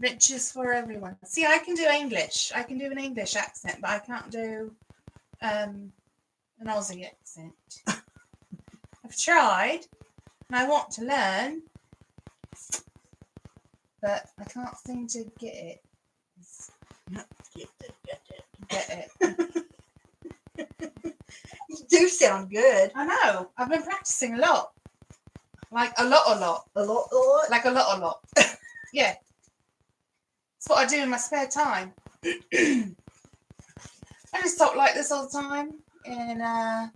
Wrenches for everyone. See, I can do English. I can do an English accent, but I can't do an Aussie accent. I've tried, and I want to learn, but I can't seem to get it. Get it. You do sound good. I know. I've been practicing a lot. Like a lot. A lot. Like a lot. Yeah. That's what I do in my spare time. I just talk like this all the time. And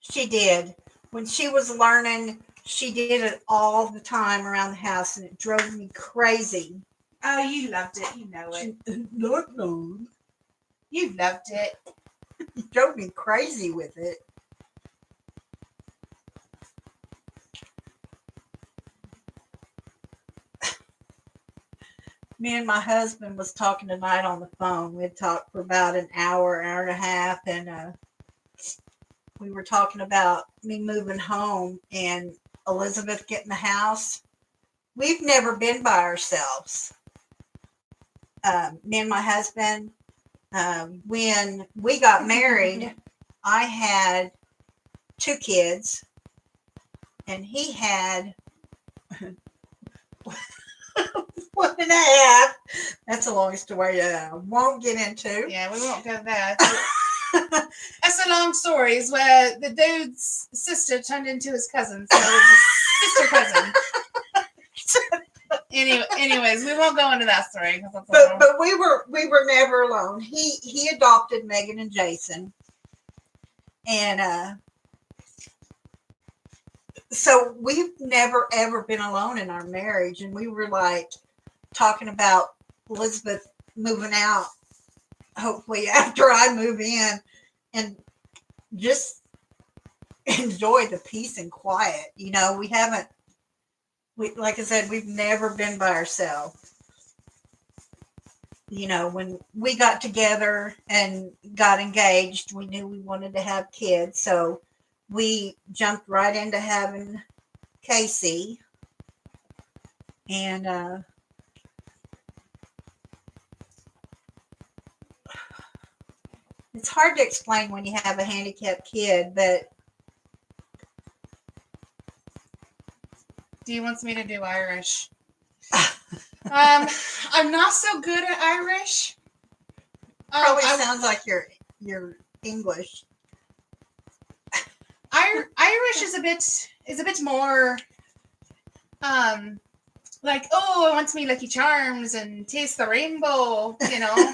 She did. When she was learning, she did it all the time around the house, and it drove me crazy. oh, you loved it. You know it. No. You loved it. It drove me crazy with it. Me and my husband was talking tonight on the phone. We had talked for about an hour, hour and a half, and we were talking about me moving home and Elizabeth getting the house. We've never been by ourselves. Me and my husband, when we got married, I had 2 kids, and he had 1.5. That's a long story I won't get into. Yeah, we won't go there. That's a long story. Is where the dude's sister turned into his cousin, so it was a sister cousin. Anyways, we won't go into that story because that's But we were never alone. He adopted Megan and Jason, and so we've never ever been alone in our marriage. And we were like talking about Elizabeth moving out, hopefully after I move in, and just enjoy the peace and quiet. You know, like I said, we've never been by ourselves. You know, when we got together and got engaged, we knew we wanted to have kids. So we jumped right into having Casey. And it's hard to explain when you have a handicapped kid, but Do you want me to do Irish? I'm not so good at Irish. probably sounds like you're English. Irish is a bit more like, oh, I want to be Lucky Charms and taste the rainbow, you know.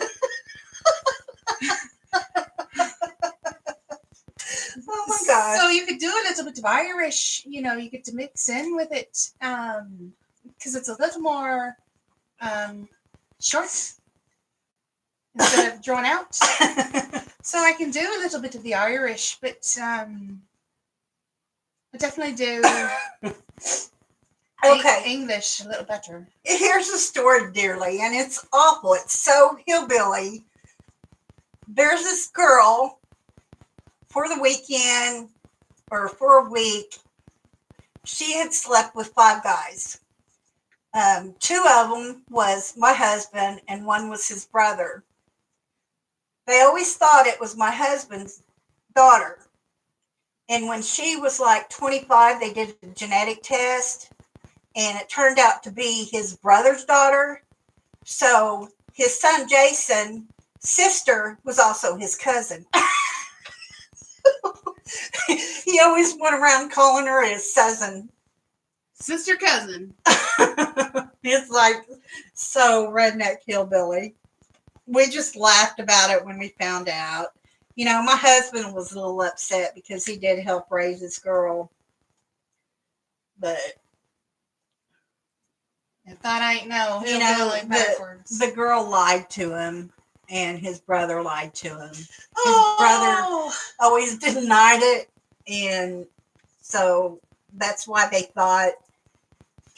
Oh my gosh. So you could do a little bit of Irish, you know, you get to mix in with it because it's a little more short instead of drawn out. So I can do a little bit of the Irish, but I definitely do Okay. English a little better. Here's a story, dearly, and it's awful. It's so hillbilly. There's this girl for the weekend or for a week. She had slept with 5 guys. 2 of them was my husband and 1 was his brother. They always thought it was my husband's daughter. And when she was like 25, they did a genetic test, and it turned out to be his brother's daughter. So his son Jason, sister, was also his cousin. He always went around calling her his cousin. Sister cousin. It's like so redneck hillbilly. We just laughed about it when we found out. You know, my husband was a little upset because he did help raise this girl. But If that ain't no you know, hillbilly backwards. the girl lied to him, and his brother lied to him. His Oh! brother always denied it, and so that's why they thought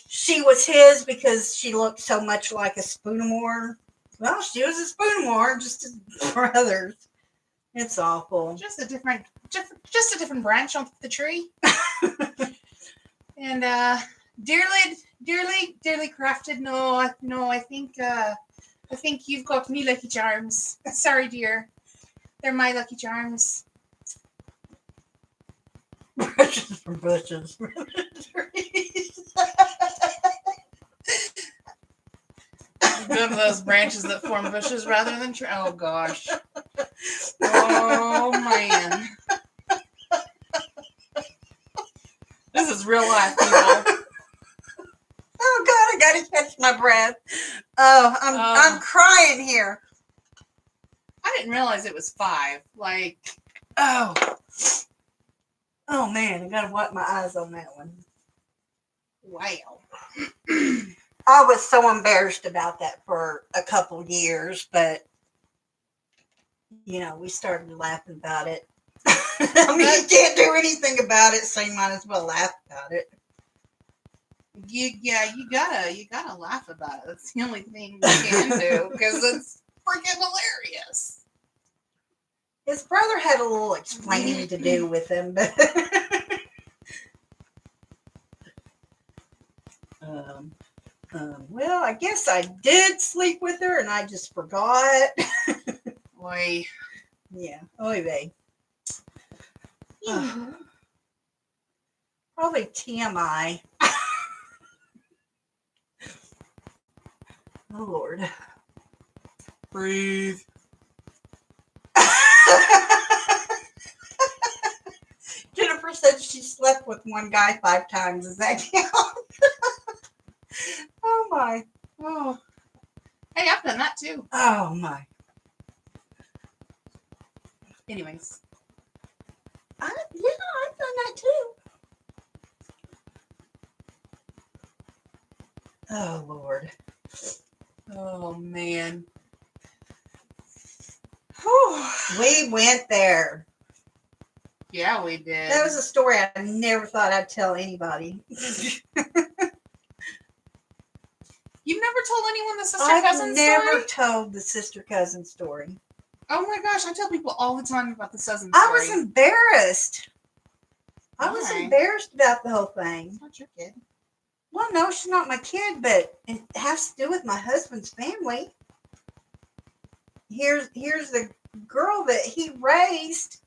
she was his, because she looked so much like a Spoonamore. Well, she was a Spoonamore, just as brothers. It's awful. Just a different branch of the tree. And dearly crafted. No, I think you've got me Lucky Charms. Sorry, dear. They're my Lucky Charms. Brushes for bushes. Go to those branches that form bushes rather than trees. Oh gosh. Oh man. This is real life, people. Oh God, I gotta catch my breath. Oh, I'm crying here. I didn't realize it was 5. Like, Oh man, I gotta wipe my eyes on that one. wow. I was so embarrassed about that for a couple years, but you know, we started laughing about it. I mean, you can't do anything about it, so you might as well laugh about it. you gotta laugh about it. That's the only thing you can do because it's freaking hilarious. His brother had a little explaining to do with him, but well, I guess I did sleep with her and I just forgot. Boy, Yeah. Oy vey. Probably TMI. Oh, Lord. breathe. Jennifer said she slept with one guy 5 times. Does that count? Oh, my. Oh, hey, I've done that too. Oh, my. Anyways, Yeah, I've done that too. Oh, Lord. oh man, Whew. We went there. yeah, we did. That was a story I never thought I'd tell anybody. You've never told anyone the sister I've cousin never story? told the sister cousin story. Oh my gosh, I tell people all the time about the cousin story. I was embarrassed. I was Why? embarrassed about the whole thing. It's not your kid. Well, no, she's not my kid, but it has to do with my husband's family. Here's the girl that he raised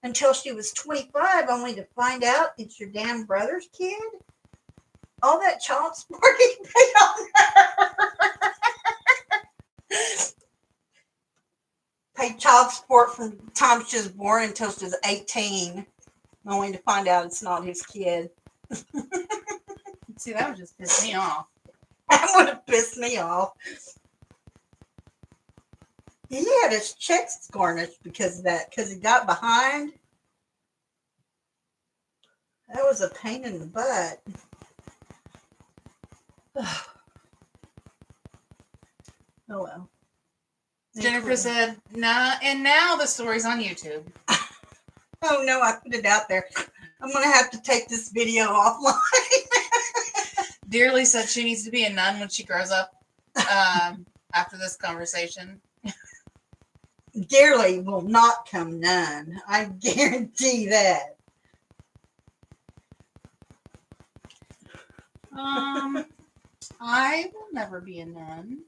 until she was 25, only to find out it's your damn brother's kid. All that child support he paid on her. Paid child support from the time she was born until she was 18, only to find out it's not his kid. See, that would just piss me off. That would have pissed me off. He had his checks garnished because of that, because he got behind. That was a pain in the butt. Oh well. Jennifer said, "Nah," and now the story's on YouTube. Oh no, I put it out there. I'm gonna have to take this video offline. Dearly said she needs to be a nun when she grows up. After this conversation, Dearly will not come none. I guarantee that. I will never be a nun.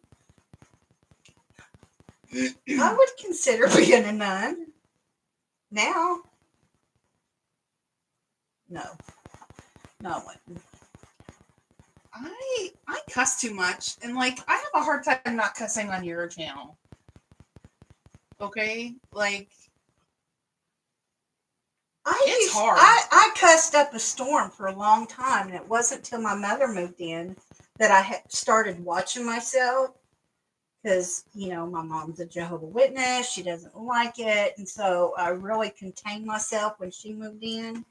I would consider being a nun. Now. No. No, I wouldn't. I cuss too much, and like I have a hard time not cussing on your channel. Okay, like it's hard. I cussed up a storm for a long time, and it wasn't till my mother moved in that I started watching myself. Because, you know, my mom's a Jehovah's Witness. She doesn't like it. And so I really contained myself when she moved in.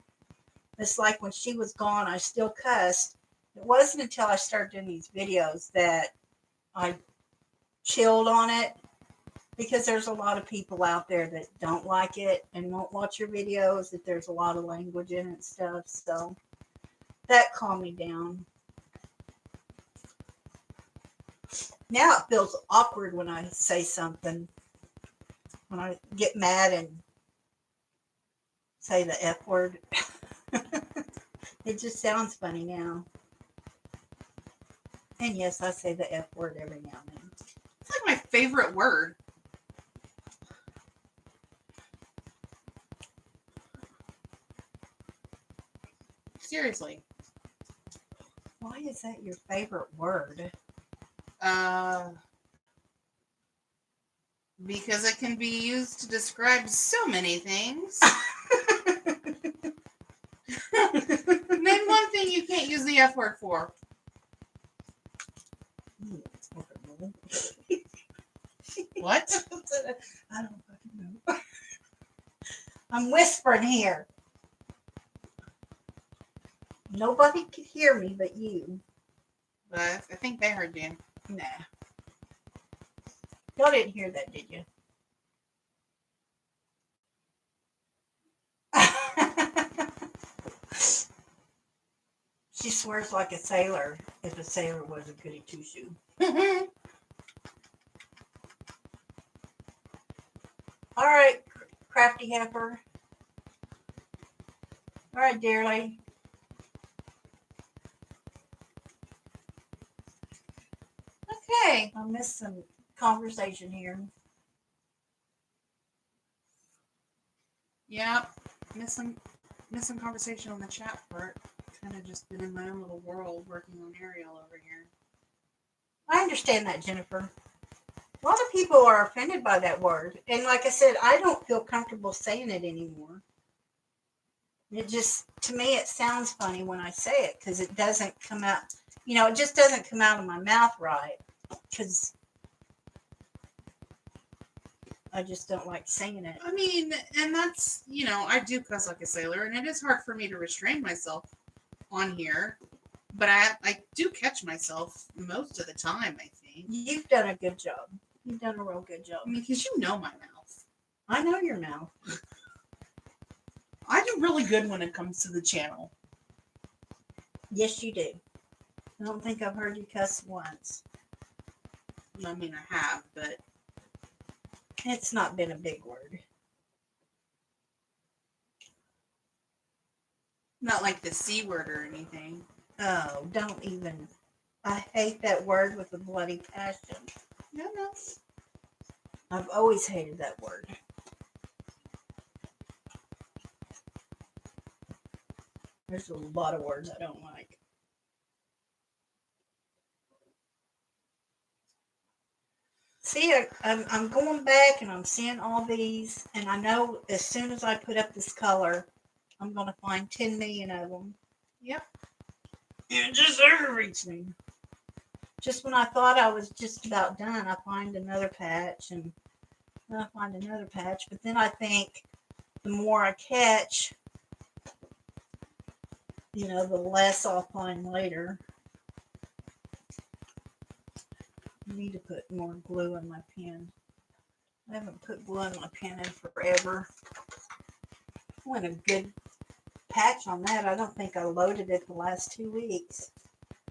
It's like when she was gone, I still cussed. It wasn't until I started doing these videos that I chilled on it. Because there's a lot of people out there that don't like it and won't watch your videos, that there's a lot of language in it and stuff. So that calmed me down. Now it feels awkward when I say something. When I get mad and say the F word. It just sounds funny now. And yes, I say the F word every now and then. It's like my favorite word. Seriously. Why is that your favorite word? Because it can be used to describe so many things. Name one thing you can't use the F word for. What? I don't fucking know. I'm whispering here. Nobody could hear me but you. But I think they heard you. Nah. Y'all didn't hear that, did you? She swears like a sailor if a sailor was a goody two shoe. All right, crafty heifer. All right, dearly. Okay. I missed some conversation here. Yep. Missing conversation on the chat part. Kind of just been in my own little world working on Ariel over here. I understand that, Jennifer. A lot of people are offended by that word. And like I said, I don't feel comfortable saying it anymore. It just, to me, it sounds funny when I say it because it doesn't come out, it just doesn't come out of my mouth right because I just don't like saying it. I mean, and that's, I do cuss like a sailor, and it is hard for me to restrain myself on here, but I do catch myself most of the time, I think. You've done a good job. You've done a real good job. I mean, because you know my mouth. I know your mouth. I do really good when it comes to the channel. Yes, you do. I don't think I've heard you cuss once. I mean, I have, but it's not been a big word. Not like the C word or anything. Oh, don't even. I hate that word with a bloody passion. No. I've always hated that word. There's a lot of words I don't like. See, I'm going back and I'm seeing all these, and I know as soon as I put up this color, I'm going to find 10 million of them. Yep. It just aggravates me. Just when I thought I was just about done, I find another patch, and then I find another patch. But then I think the more I catch, the less I'll find later. I need to put more glue in my pen. I haven't put glue in my pen in forever. I went a good patch on that. I don't think I loaded it the last 2 weeks.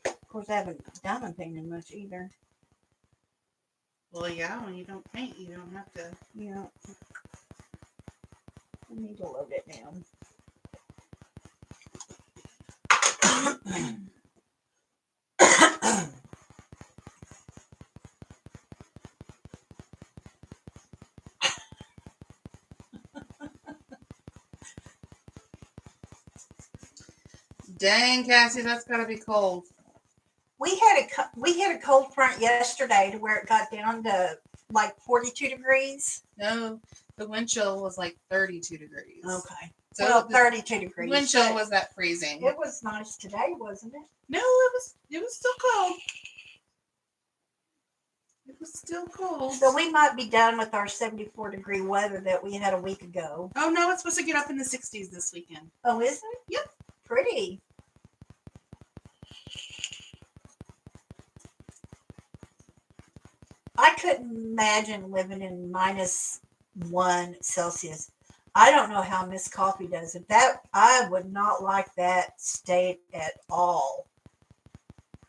Of course, I haven't done painting much either. Well, yeah, when you don't paint, you don't have to. Yeah. I need to load it down. Dang, Cassie, that's gotta be cold. We had a cold front yesterday to where it got down to like 42 degrees. No, the wind chill was like 32 degrees. Okay. So well, 32 degrees. Wind chill was that freezing. It was nice today, wasn't it? No, it was still cold. It was still cold. So we might be done with our 74-degree weather that we had a week ago. Oh no, it's supposed to get up in the 60s this weekend. Oh, is it? Yep. Pretty. I couldn't imagine living in -1 Celsius. I don't know how Miss Coffee does it. That I would not like that state at all.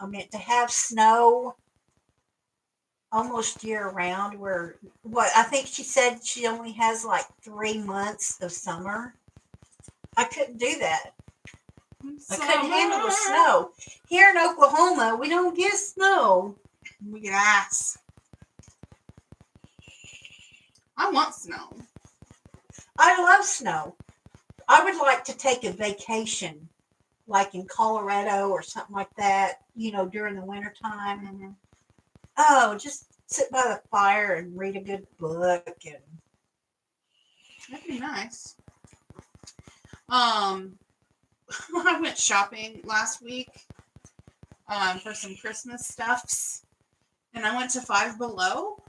I mean, to have snow almost year round, where I think she said she only has like 3 months of summer. I couldn't do that. I couldn't handle the snow. Here in Oklahoma, we don't get snow. We get ice. I want snow. I love snow. I would like to take a vacation, like in Colorado or something like that, during the wintertime. Mm-hmm. Oh, just sit by the fire and read a good book. And that'd be nice. I went shopping last week for some Christmas stuffs, and I went to Five Below.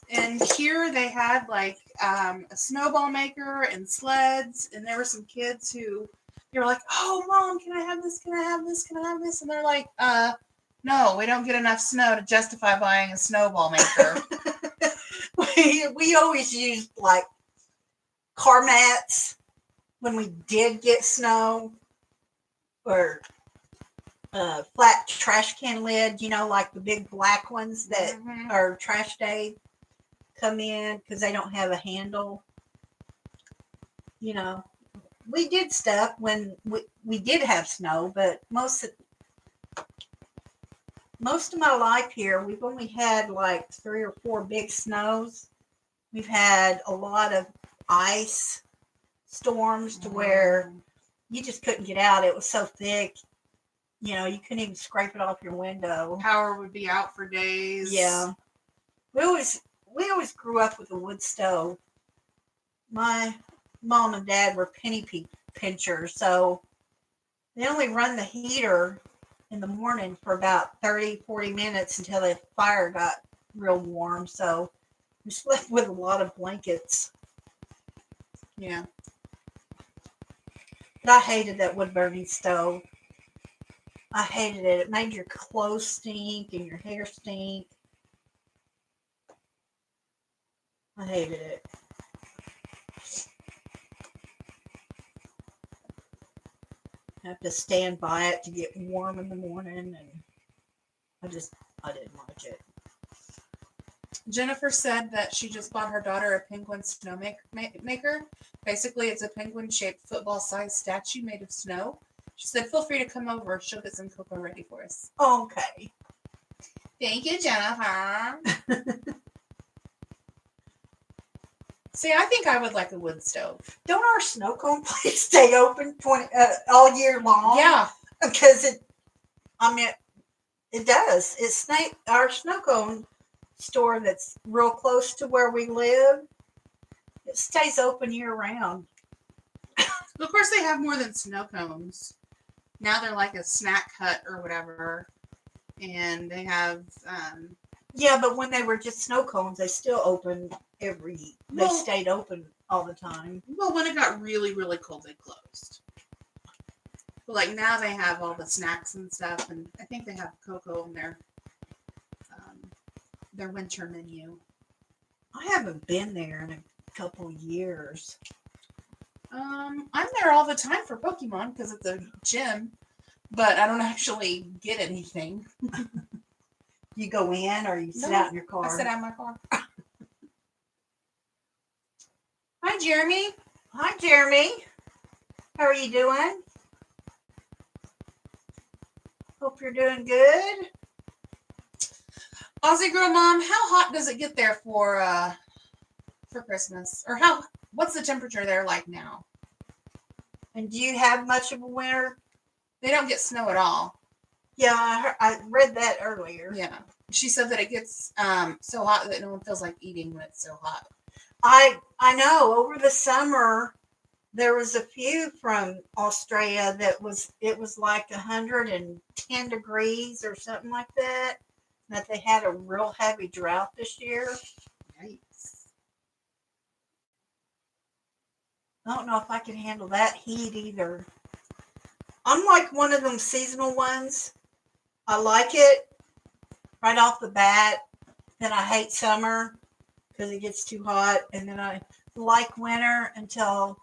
And here they had like a snowball maker and sleds, and there were some kids who they were like, "Oh, Mom, can I have this? Can I have this? Can I have this?" And they're like, no, we don't get enough snow to justify buying a snowball maker." we always used like car mats when we did get snow, or flat trash can lid, like the big black ones that Mhm. are trash day come in because they don't have a handle. You know, we did stuff when we did have snow, but most of my life here, we've only had like 3 or 4 big snows. We've had a lot of ice storms to where you just couldn't get out. It was so thick, you couldn't even scrape it off your window. Power would be out for days. Yeah. We always grew up with a wood stove. My mom and dad were penny pinchers, so they only run the heater in the morning for about 30-40 minutes until the fire got real warm. So we slept with a lot of blankets. Yeah. But I hated that wood burning stove. I hated it. It made your clothes stink and your hair stink. I hated it. I have to stand by it to get warm in the morning, and I didn't like it. Jennifer said that she just bought her daughter a penguin snow maker. Basically, it's a penguin-shaped football-sized statue made of snow. She said, feel free to come over. She'll get some cocoa ready for us. Okay. Thank you, Jennifer. See, I think I would like a wood stove. Don't our snow cone place stay open all year long? Yeah. Because it does. Our snow cone store that's real close to where we live. It stays open year round. Of course, they have more than snow cones. Now they're like a snack hut or whatever. And they have... Yeah, but when they were just snow cones, they still opened they stayed open all the time. Well, when it got really, really cold, they closed. But like now they have all the snacks and stuff, and I think they have cocoa in their winter menu. I haven't been there in a couple years. I'm there all the time for Pokemon because it's a gym, but I don't actually get anything. You go in or you sit out in your car? I sit out in my car. Hi, Jeremy. Hi, Jeremy. How are you doing? Hope you're doing good. Aussie Girl Mom, how hot does it get there for Christmas? Or what's the temperature there like now? And do you have much of a winter? They don't get snow at all. Yeah, I read that earlier. Yeah. She said that it gets so hot that no one feels like eating when it's so hot. I know. Over the summer, there was a few from Australia it was like 110 degrees or something like that. That they had a real heavy drought this year. Yikes. I don't know if I can handle that heat either. I'm like one of them seasonal ones. I like it right off the bat. Then I hate summer because it gets too hot. And then I like winter until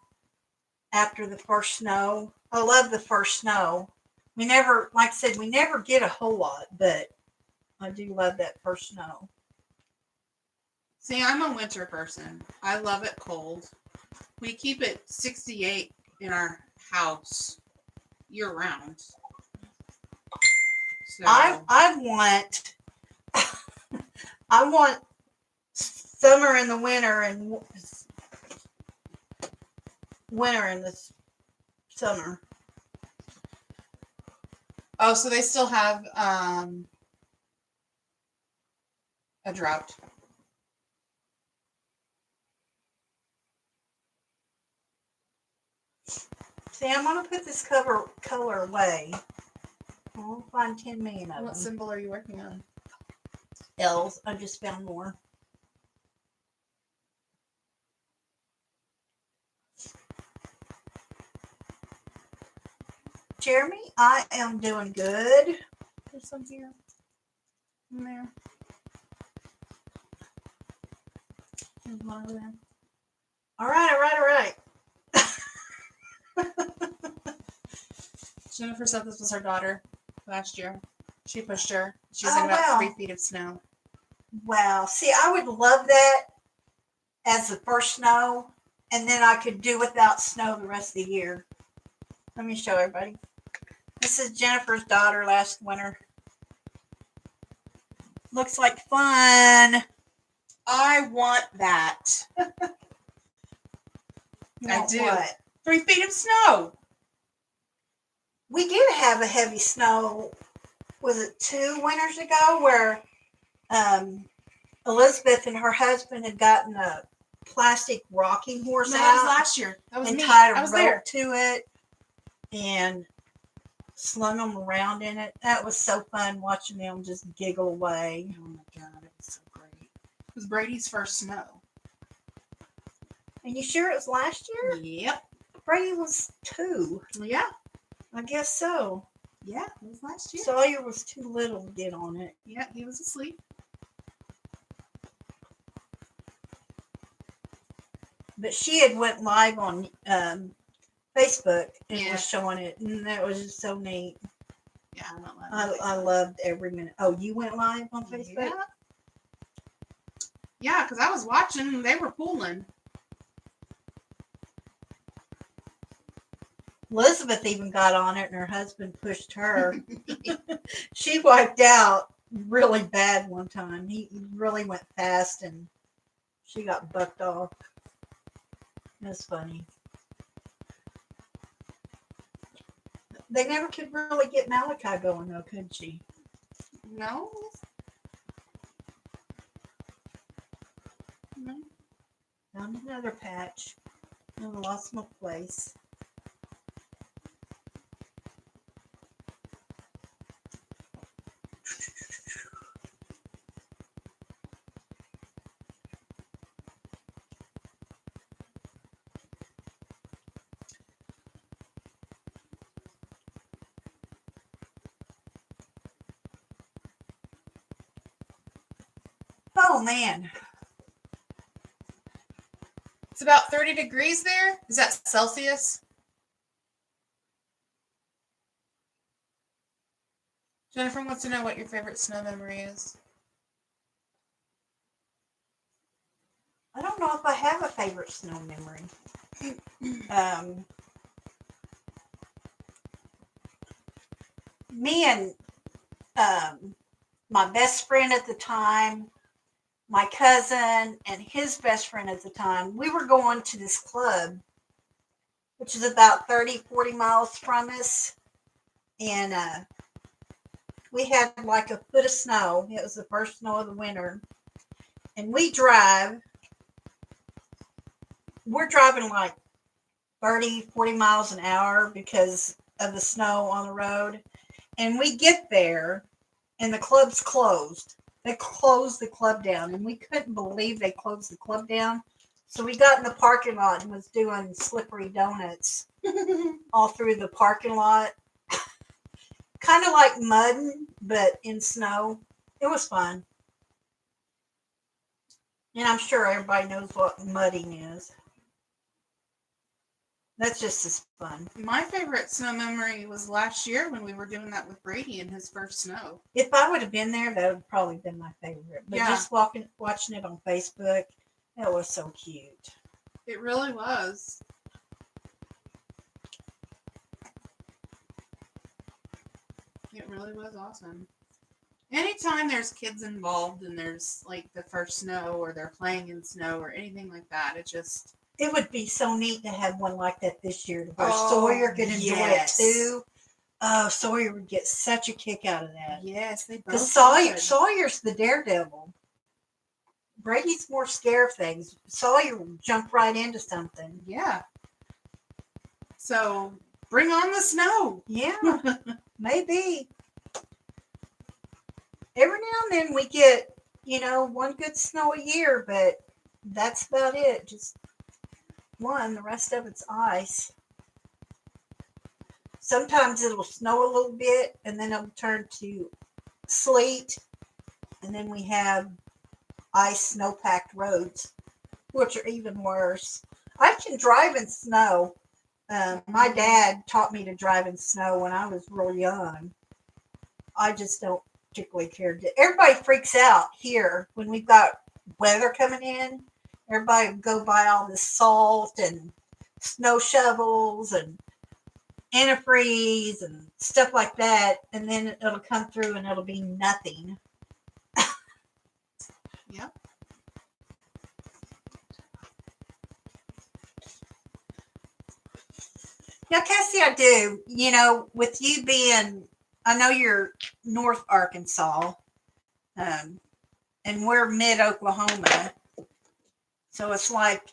after the first snow. I love the first snow. We never, like I said, we never get a whole lot, but I do love that first snow. See, I'm a winter person. I love it cold. We keep it 68 in our house year round. So I want summer in the winter and winter in the summer. Oh, so they still have a drought. See, I'm gonna put this color away. I'll find 10 million of What them. symbol are you working on? L's. I just found more. Jeremy, I am doing good. There's some here. In there. There's one over there. All right. Jennifer said this was her daughter last year. She pushed her. She was Oh, in about wow. 3 feet of snow. Wow. See, I would love that as the first snow, and then I could do without snow the rest of the year. Let me show everybody. This is Jennifer's daughter last winter. Looks like fun. I want that. You I want do. what? 3 feet of snow. We did have a heavy snow. Was it 2 winters ago where Elizabeth and her husband had gotten a plastic rocking horse No, that was out last year. That was and me. tied I a was rope there. to it and slung them around in it. That was so fun watching them just giggle away. Oh my god, it was so great. It was Brady's first snow. And you sure it was last year? Yep. Brady was 2. Yeah. I guess so. Yeah, it was last year. Sawyer was too little to get on it. Yeah, he was asleep. But she had went live on Facebook and Yeah. was showing it, and that was just so neat. Yeah, I went live. I loved every minute. Oh, you went live on Facebook? Yeah. Yeah, because I was watching. They were pulling. Elizabeth even got on it, and her husband pushed her. She wiped out really bad one time. He really went fast, and she got bucked off. It was funny. They never could really get Malachi going, though, could she? No. No. Found another patch. I lost my place. Oh man. It's about 30 degrees there. Is that Celsius? Jennifer wants to know what your favorite snow memory is. I don't know if I have a favorite snow memory. Me and my best friend at the time, my cousin, and his best friend at the time, we were going to this club, which is about 30, 40 miles from us. And we had like a foot of snow. It was the first snow of the winter. And we're driving like 30, 40 miles an hour because of the snow on the road. And we get there and the club's closed. They closed the club down, and we couldn't believe they closed the club down. So we got in the parking lot and was doing slippery donuts all through the parking lot. Kind of like mudding, but in snow. It was fun. And I'm sure everybody knows what mudding is. That's just as fun. My favorite snow memory was last year when we were doing that with Brady in his first snow. If I would have been there, that would have probably been my favorite. But Yeah. just watching it on Facebook, that was so cute. It really was. It really was awesome. Anytime there's kids involved and there's like the first snow or they're playing in snow or anything like that, It would be so neat to have one like that this year where Oh, Sawyer could enjoy yes. it too. Oh, Sawyer would get such a kick out of that. yes, they both Because would. Sawyer's the daredevil. Brady's more scared of things. Sawyer will jump right into something. Yeah. So bring on the snow. Yeah, maybe. Every now and then we get, one good snow a year, but that's about it. Just one. The rest of it's ice. Sometimes it'll snow a little bit, and then it'll turn to sleet, and then we have ice snow-packed roads, which are even worse. I can drive in snow. My dad taught me to drive in snow when I was real young. I just don't particularly care. Everybody freaks out here when we've got weather coming in. Everybody go buy all this salt and snow shovels and antifreeze and stuff like that, and then it'll come through and it'll be nothing. Yep. Now, Cassie, I do. You know, with you being, I know you're North Arkansas, and we're mid Oklahoma, so it's like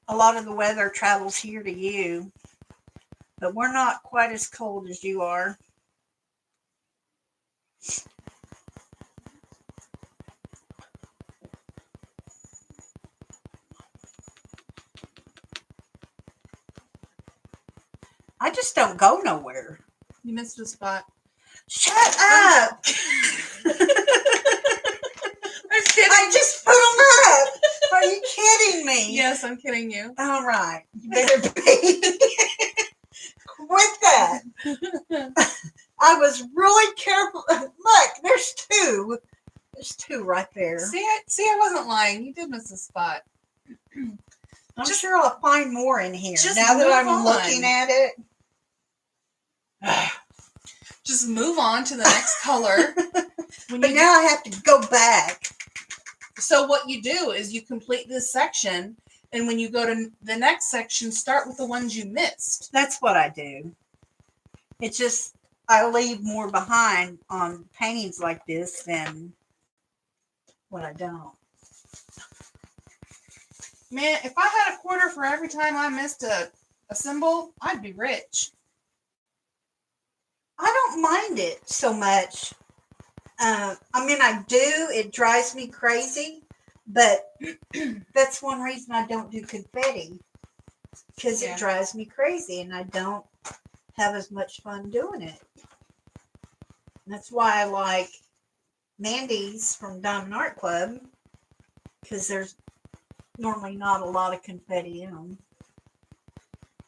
a lot of the weather travels here to you, but we're not quite as cold as you are. I just don't go nowhere. You missed a spot. Shut up! I'm kidding. I just put them up. Are you kidding me? Yes, I'm kidding you. All right. You better be. Quit that. I was really careful. Look, there's two. There's two right there. See, I wasn't lying. You did miss a spot. I'm sure I'll find more in here just now that move I'm on. looking at it. Just move on to the next color. When But you now I have to go back. So what you do is you complete this section, and when you go to the next section, start with the ones you missed. That's what I do. It's just I leave more behind on paintings like this than what I don't. Man, if I had a quarter for every time I missed a symbol, I'd be rich. I don't mind it so much. I mean, I do. It drives me crazy, but that's one reason I don't do confetti, because Yeah. it drives me crazy, and I don't have as much fun doing it. That's why I like Mandy's from Diamond Art Club, because there's normally not a lot of confetti in them.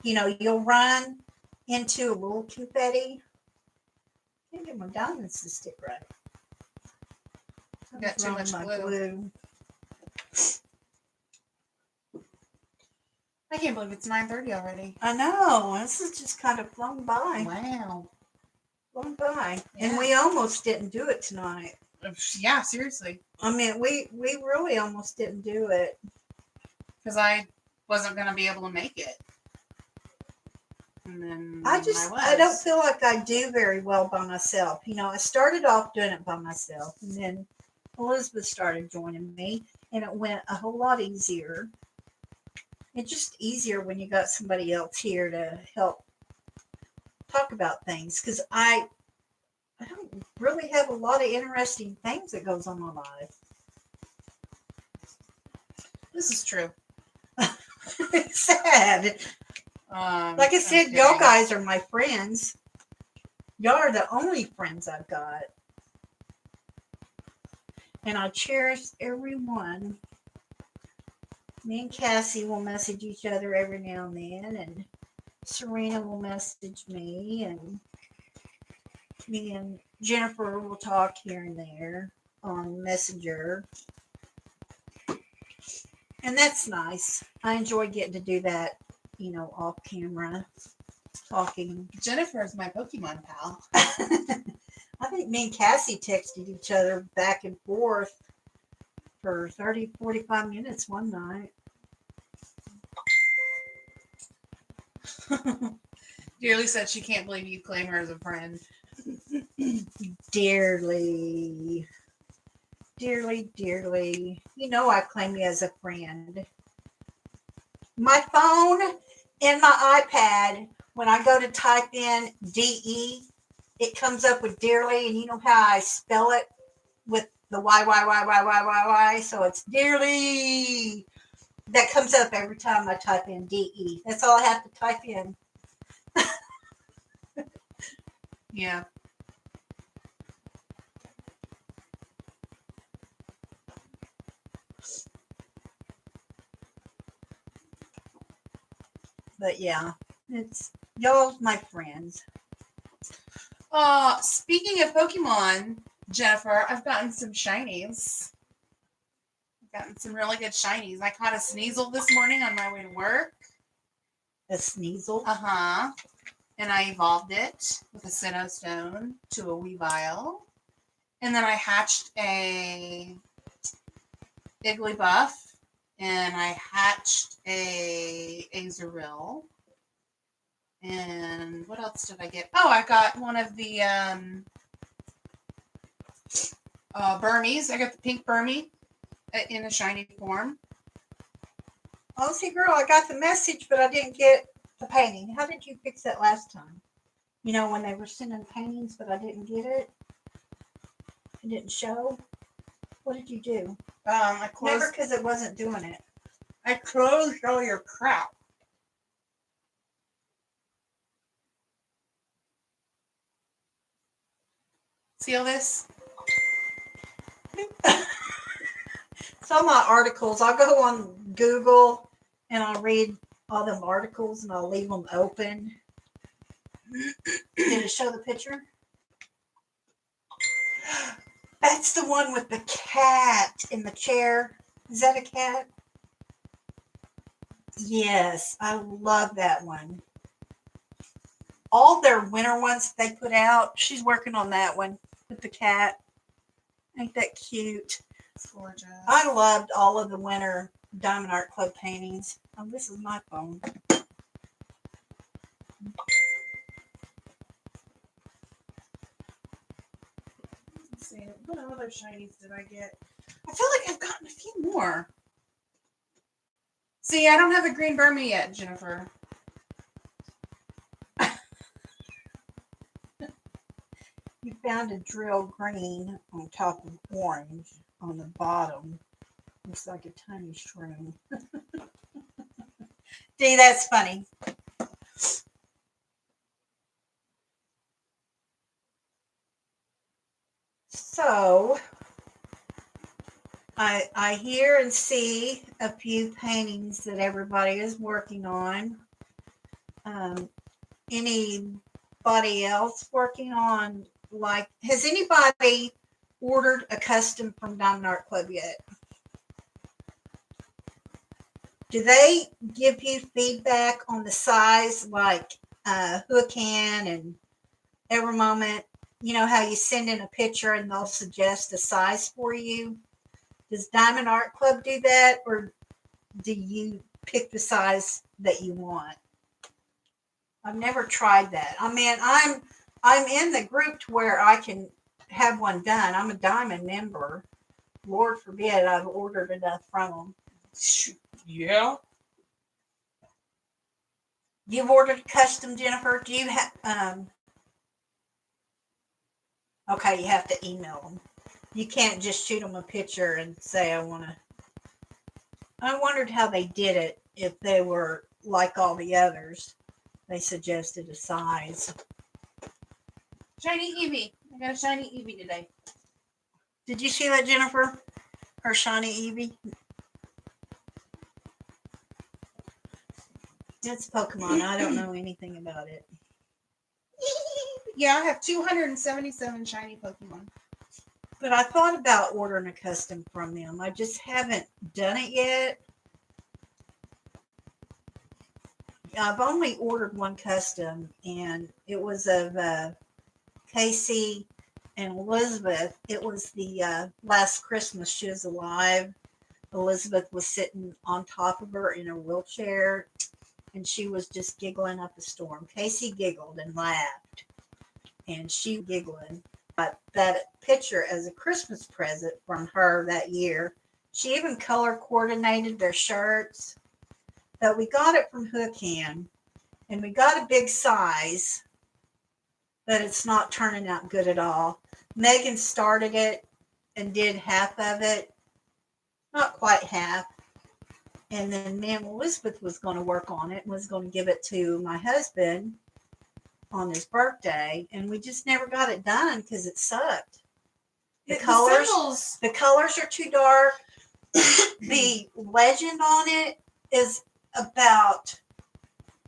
You know, you'll run into a little confetti. Can't get my diamonds to stick right. You got too much my glue. I can't believe it's 9:30 already. I know. This is just kind of flown by. Wow. Flown by. Yeah. And we almost didn't do it tonight. Yeah, seriously. I mean, we really almost didn't do it. Because I wasn't going to be able to make it. And then I don't feel like I do very well by myself. You know, I started off doing it by myself, and then Elizabeth started joining me, and it went a whole lot easier. It's just easier when you got somebody else here to help talk about things, because I don't really have a lot of interesting things that goes on in my life. This is true. It's sad. Like I said, y'all guys are my friends. Y'all are the only friends I've got. And I cherish every one. Me and Cassie will message each other every now and then, and Serena will message me, and me and Jennifer will talk here and there on Messenger. And that's nice. I enjoy getting to do that, you know, off camera, talking. Jennifer is my Pokemon pal. I think me and Cassie texted each other back and forth for 30, 45 minutes one night. Dearly said she can't believe you claim her as a friend. Dearly. Dearly, dearly. You know I claim you as a friend. My phone and my iPad, when I go to type in DE, it comes up with dearly, and you know how I spell it with the Y. So it's dearly. That comes up every time I type in DE. That's all I have to type in. Yeah. But yeah, it's y'all my friends. Speaking of Pokemon, Jennifer, I've gotten some shinies. I've gotten some really good shinies. I caught a Sneasel this morning on my way to work. A Sneasel. Uh-huh. And I evolved it with a Sinnoh Stone to a Weavile. And then I hatched a Igglybuff. And I hatched a Azurill. And what else did I get? Oh, I got one of the Burmies. I got the pink Burmy in a shiny form. Oh, see, girl, I got the message, but I didn't get the painting. How did you fix that last time? You know, when they were sending paintings, but I didn't get it? It didn't show? What did you do? I closed. Never, because it wasn't doing it. I closed all your crap. See all this? So all my articles, I'll go on Google and I'll read all them articles and I'll leave them open. Did it show the picture? That's the one with the cat in the chair. Is that a cat? Yes, I love that one. All their winter ones they put out, she's working on that one with the cat. Ain't that cute? It's gorgeous. I loved all of the winter Diamond Art Club paintings. Oh, this is my phone. Let's see. What other shinies did I get? I feel like I've gotten a few more. See, I don't have a green Burmy yet, Jennifer. You found a drill green on top of orange on the bottom. Looks like a tiny shroom. Dee, that's funny. So, I hear and see a few paintings that everybody is working on. Anybody else working on, like, has anybody ordered a custom from Diamond Art Club yet? Do they give you feedback on the size, like Hookan and Every Moment? You know how you send in a picture and they'll suggest a size for you? Does Diamond Art Club do that, or do you pick the size that you want? I've never tried that. I mean, I'm in the group to where I can have one done. I'm a Diamond member. Lord forbid I've ordered enough from them. Yeah. You've ordered custom, Jennifer? Do you have okay, you have to email them. You can't just shoot them a picture and say I want to. I wondered how they did it, if they were like all the others. They suggested a size. Shiny Eevee. I got a shiny Eevee today. Did you see that, Jennifer? Her shiny Eevee? It's Pokemon. I don't know anything about it. Yeah, I have 277 shiny Pokemon. But I thought about ordering a custom from them. I just haven't done it yet. I've only ordered one custom, and it was of Casey and Elizabeth. It was the last Christmas she was alive. Elizabeth was sitting on top of her in a wheelchair, and she was just giggling up a storm. Casey giggled and laughed, and she giggling. But that picture as a Christmas present from her that year. She even color coordinated their shirts. But we got it from Hookan, and we got a big size, but it's not turning out good at all. Megan started it and did half of it, not quite half. And then me and Elizabeth was going to work on it and was going to give it to my husband on his birthday, and we just never got it done because it sucked. The colors are too dark. The legend on it is about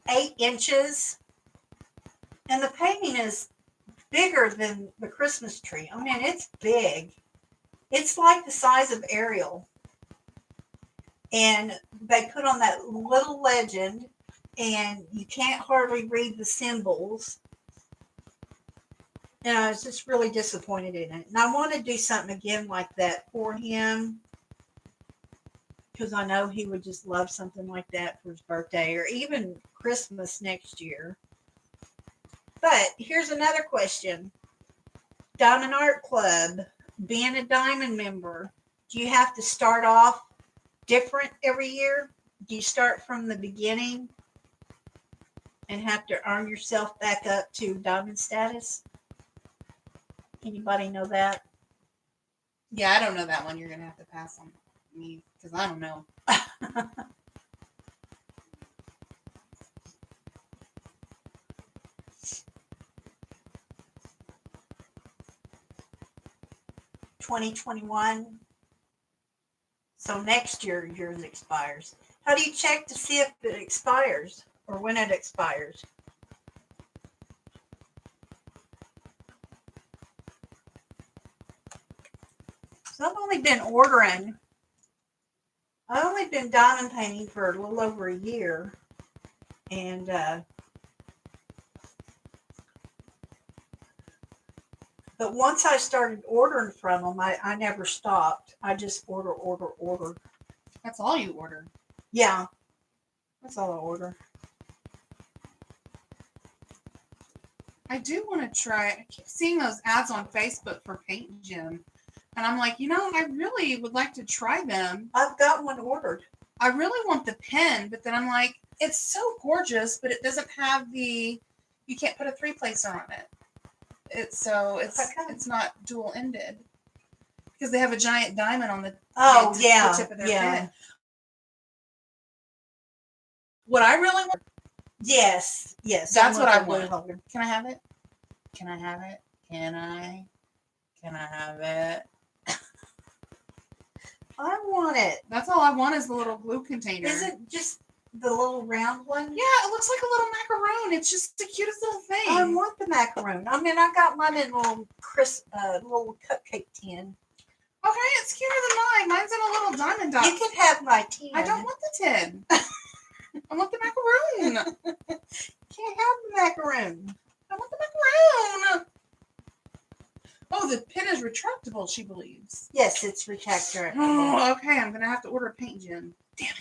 8 inches, and the painting is bigger than the Christmas tree. I mean, it's big. It's like the size of Ariel. And they put on that little legend, and you can't hardly read the symbols. And I was just really disappointed in it. And I want to do something again like that for him, because I know he would just love something like that for his birthday or even Christmas next year. But here's another question. Diamond Art Club, being a Diamond member, do you have to start off different every year? Do you start from the beginning and have to earn yourself back up to Diamond status? Anybody know that? Yeah, I don't know that one. You're gonna have to pass on me because I don't know. 2021. So next year yours expires. How do you check to see if it expires or when it expires? So I've only been diamond painting for a little over a year. And but once I started ordering from them, I never stopped. I just order. That's all you order. Yeah, that's all I order. I do want to try. I keep seeing those ads on Facebook for Paint Gym, and I'm like, I really would like to try them. I've got one ordered. I really want the pen, but then I'm like, it's so gorgeous, but it doesn't have you can't put a 3-placer on it. It's not dual ended because they have a giant diamond on the the tip of their pen. What I really want. Yes. That's what I want. Can I have it? Can I have it? Can I have it? I want it. That's all I want is the little glue container. Is it just the little round one? Yeah, it looks like a little macaroon. It's just the cutest little thing. I want the macaroon. I mean, I got mine in a little little cupcake tin. Okay, it's cuter than mine. Mine's in a little diamond dot. You can have my tin. I don't want the tin. I want the macaroon. Can't have the macaroon. I want the macaroon. Oh, the pin is retractable, she believes. Yes, it's retractable. Oh, okay. I'm going to have to order a Paint Gym. Damn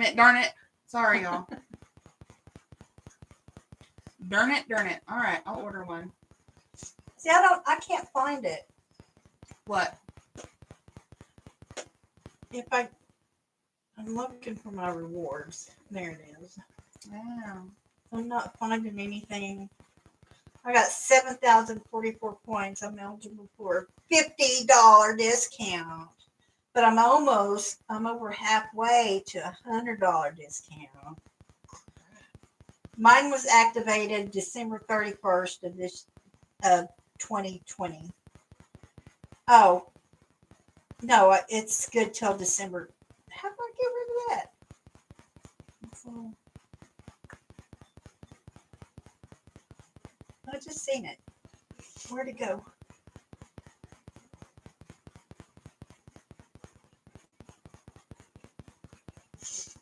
it. Darn it. Sorry, y'all. Darn it. All right, I'll order one. See, I can't find it. What? I'm looking for my rewards. There it is. Wow. I'm not finding anything. I got 7,044 points. I'm eligible for a $50 discount. But I'm over halfway to a $100 discount. Mine was activated December 31st of 2020. Oh, no, it's good till December. How do I get rid of that? I just seen it. Where'd it go?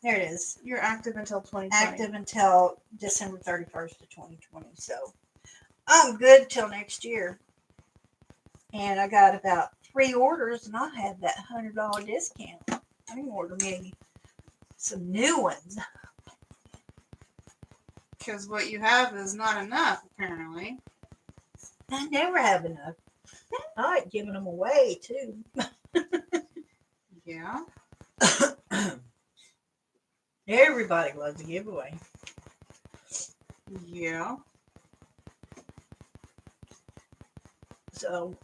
There it is. You're active until 2020. Active until December 31st of 2020. So I'm good till next year. And I got about 3 orders, and I had that $100 discount. I can order maybe some new ones. Because what you have is not enough, apparently. I never have enough. I like giving them away, too. Yeah. Everybody loves a giveaway. Yeah. So,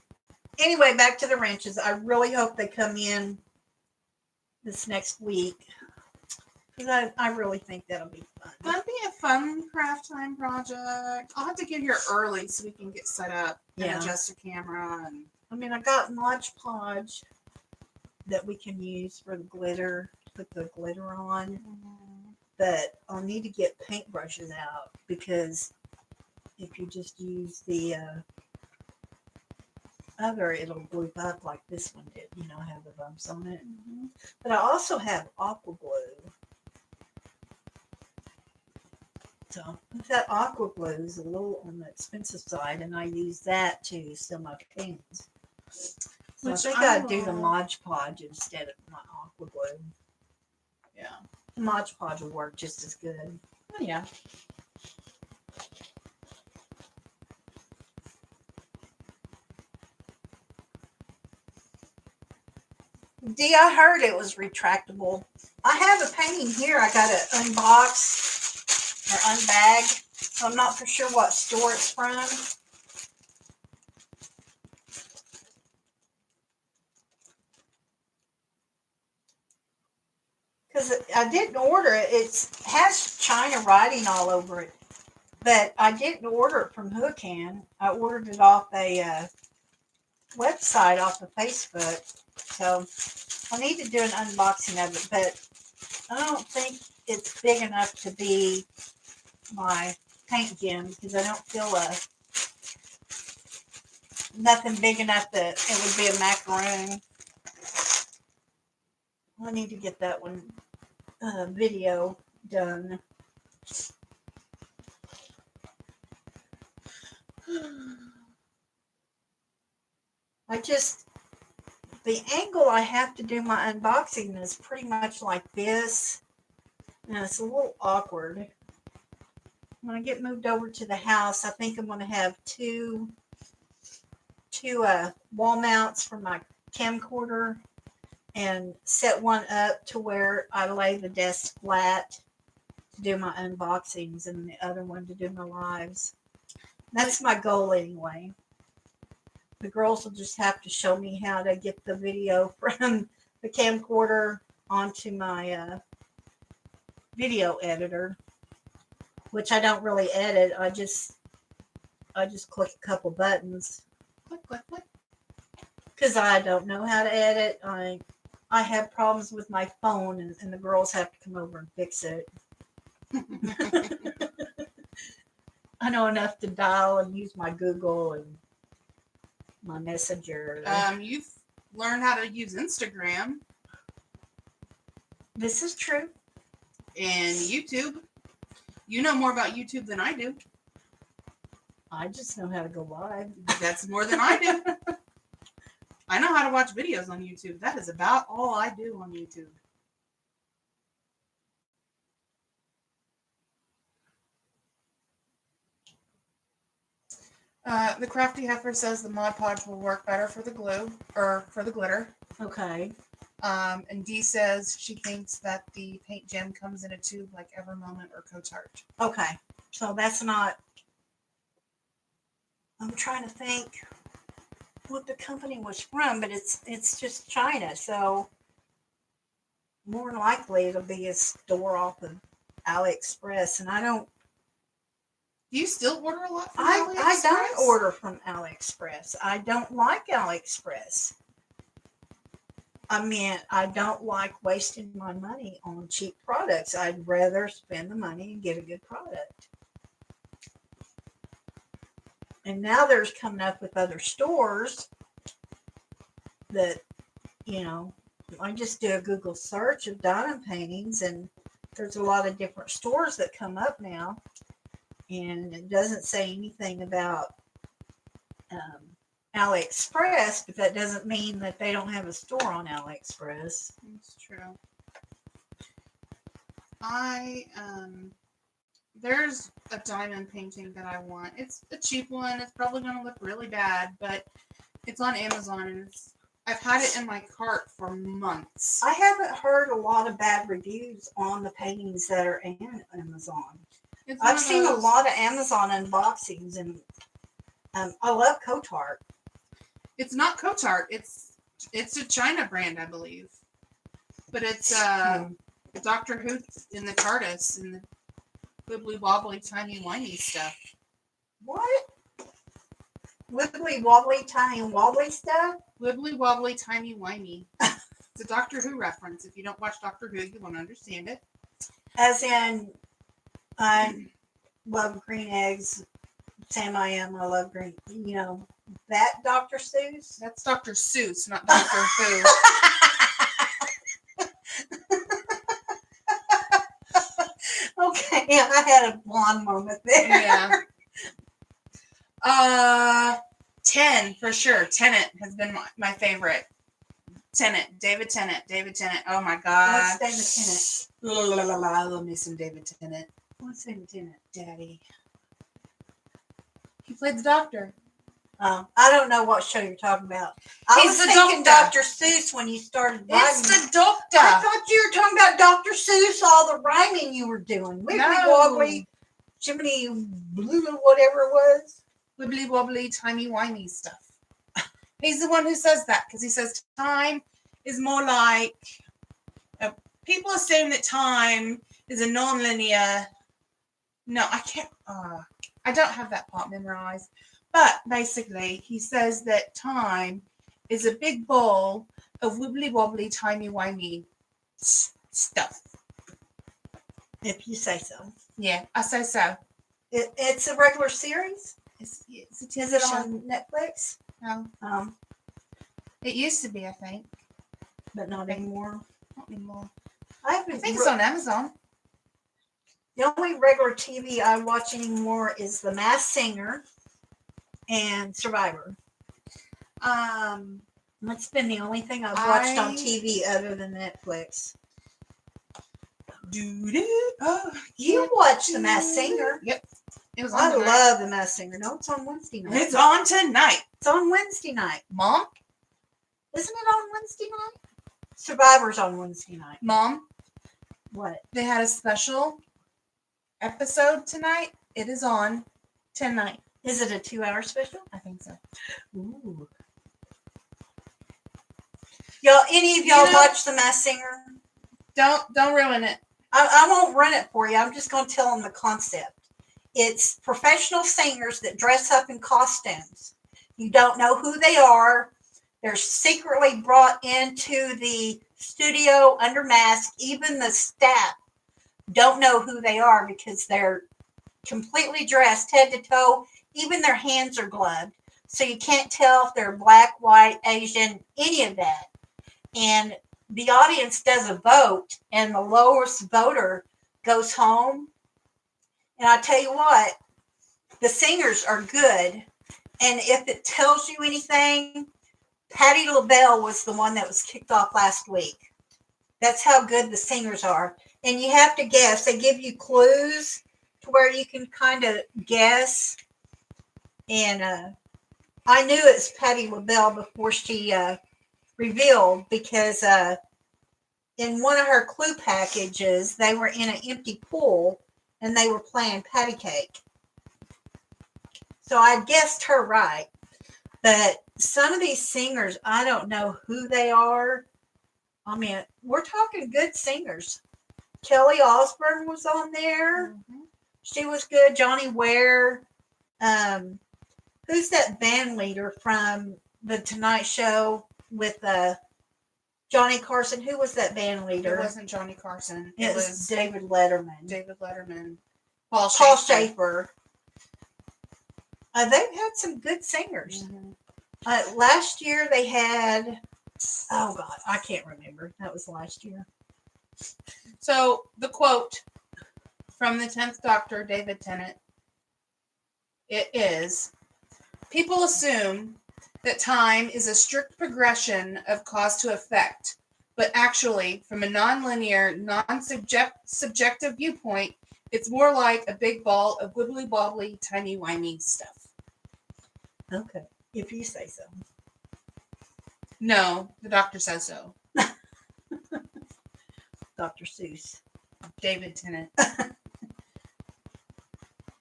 anyway, back to the wrenches. I really hope they come in this next week. Because I really think that'll be fun. That'd be a fun craft time project. I'll have to get here early so we can get set up and adjust the camera. And I mean, I got Mod Podge that we can use for the glitter, put the glitter on. But I'll need to get paintbrushes out because if you just use the other, it'll glue up like this one did, have the bumps on it. Mhm. But I also have aqua glue. So that aqua glue is a little on the expensive side, and I use that to seal my paintings. So Which I think I I'd do the will- Mod Podge instead of my aqua glue. Yeah. Mod Podge will work just as good. Oh, yeah. Dee, I heard it was retractable. I have a painting here I got to unbox or unbag. So I'm not for sure what store it's from. Because I didn't order it. It has China writing all over it. But I didn't order it from Hoocan. I ordered it off a website off of Facebook. So I need to do an unboxing of it. But I don't think it's big enough to be my paint gem because I don't feel nothing big enough that it would be a macaroon. I need to get that one video done. The angle I have to do my unboxing is pretty much like this. And it's a little awkward. When I get moved over to the house, I think I'm going to have two wall mounts for my camcorder and set one up to where I lay the desk flat to do my unboxings and the other one to do my lives. That's my goal anyway. The girls will just have to show me how to get the video from the camcorder onto my video editor, which I don't really edit. I just click a couple buttons Click, click, click. because I don't know how to edit. I have problems with my phone, and the girls have to come over and fix it. I know enough to dial and use my Google and my Messenger. You've learned how to use Instagram This is true. and YouTube. You know more about YouTube than I do. I just know how to go live. That's more than I do. I know how to watch videos on YouTube. That is about all I do on YouTube. The Crafty Heifer says the Mod Podge will work better for the glue or for the glitter. Okay. And Dee says she thinks that the paint gem comes in a tube like Evermoment or Cotart. Okay. So that's not. I'm trying to think what the company was from, but it's just China, so more than likely it'll be a store off of AliExpress, and I don't. Do you still order a lot from I AliExpress? don't order from AliExpress. I don't like AliExpress. I mean, I don't like wasting my money on cheap products. I'd rather spend the money and get a good product. And now there's coming up with other stores that, I just do a Google search of diamond paintings, and there's a lot of different stores that come up now. And it doesn't say anything about AliExpress, but that doesn't mean that they don't have a store on AliExpress. That's true. There's a diamond painting that I want. It's a cheap one. It's probably going to look really bad, but it's on Amazon, and I've had it in my cart for months. I haven't heard a lot of bad reviews on the paintings that are on Amazon. I've seen a lot of Amazon unboxings, and I love Cotart. It's not Cotart. It's a China brand, I believe. But it's Doctor Who in the TARDIS and the wibbly wobbly timey wimey stuff. What? Wibbly wobbly tiny wobbly stuff? Wibbly wobbly timey wimey. It's a Doctor Who reference. If you don't watch Doctor Who, you won't understand it. As in, I love green eggs, Sam, I am. I love green. You know that Dr. Seuss. That's Dr. Seuss, not Dr. Who. Okay, yeah, I had a blonde moment there. Yeah. 10 for sure. Tennant has been my favorite. Tennant, David Tennant. Oh my God. What's David Tennant? La, la, la, la, I love me some David Tennant. What's David Tennant? Daddy. He played the doctor. I don't know what show you're talking about. I He's was the thinking doctor. Dr. Seuss when you started writing. It's the doctor. I thought you were talking about Dr. Seuss, all the rhyming you were doing. Wiggly No. wobbly, Jiminy blue, whatever it was. Wibbly wobbly, timey wimey stuff. He's the one who says that because he says time is more like people assume that time is a non-linear. No, I can't. I don't have that part memorized. But basically, he says that time is a big ball of wibbly wobbly, timey wimey stuff. If you say so. Yeah, I say so. It's a regular series. It's a Is it show. on Netflix? No, it used to be, I think. But not anymore. Not anymore. I think it's on Amazon. The only regular TV I watch anymore is The Masked Singer and Survivor. That's been the only thing I've watched on TV other than Netflix. You watch The Masked Singer. Yep. It was on I tonight. love The Masked Singer. No, it's on Wednesday night. It's on tonight. It's on Wednesday night. Mom? Isn't it on Wednesday night? Survivor's on Wednesday night. Mom? What? They had a special episode tonight. It is on tonight. Is it a 2-hour special? I think so. Ooh. Y'all, any of y'all watch The Masked Singer? Don't ruin it. I won't run it for you. I'm just going to tell them the concept. It's professional singers that dress up in costumes. You don't know who they are. They're secretly brought into the studio under mask. Even the staff don't know who they are because they're completely dressed head to toe. Even their hands are gloved. So you can't tell if they're black, white, Asian, any of that. And the audience does a vote, and the lowest voter goes home. And I tell you what, the singers are good. And if it tells you anything, Patti LaBelle was the one that was kicked off last week. That's how good the singers are. And you have to guess. They give you clues to where you can kind of guess. And I knew it was Patti LaBelle before she revealed, because in one of her clue packages, they were in an empty pool and they were playing patty cake. So I guessed her right. But some of these singers, I don't know who they are. I mean, we're talking good singers. Kelly Osbourne was on there. Mm-hmm. She was good. Johnny Ware. Who's that band leader from The Tonight Show with Johnny Carson? Who was that band leader? It wasn't Johnny Carson. It was David Letterman. David Letterman. Paul Schaefer. They've had some good singers. Mm-hmm. Last year they had, oh God, I can't remember. That was last year. So the quote from the 10th Doctor, David Tennant, it is, people assume that time is a strict progression of cause to effect, but actually, from a non-linear, non-subjective viewpoint, it's more like a big ball of wibbly-wobbly, timey-wimey stuff. Okay, if you say so. No, the doctor says so. Dr. Seuss. David Tennant.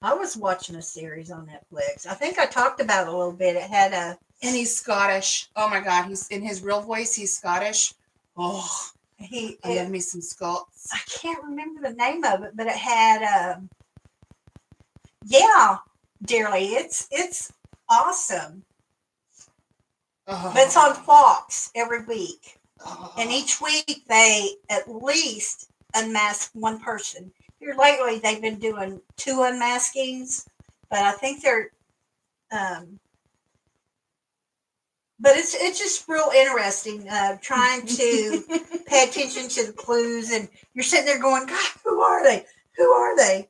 I was watching a series on Netflix. I think I talked about it a little bit. It had a... And he's Scottish. Oh my God, he's in his real voice, he's Scottish. Oh, I love me some Scots. I can't remember the name of it, but it had... yeah, dearly. It's awesome. Oh. But it's on Fox every week. Oh. And each week they at least unmask one person. Here lately they've been doing 2 unmaskings, but I think they're Um, but it's just real interesting trying to pay attention to the clues, and you're sitting there going, God, who are they? Who are they?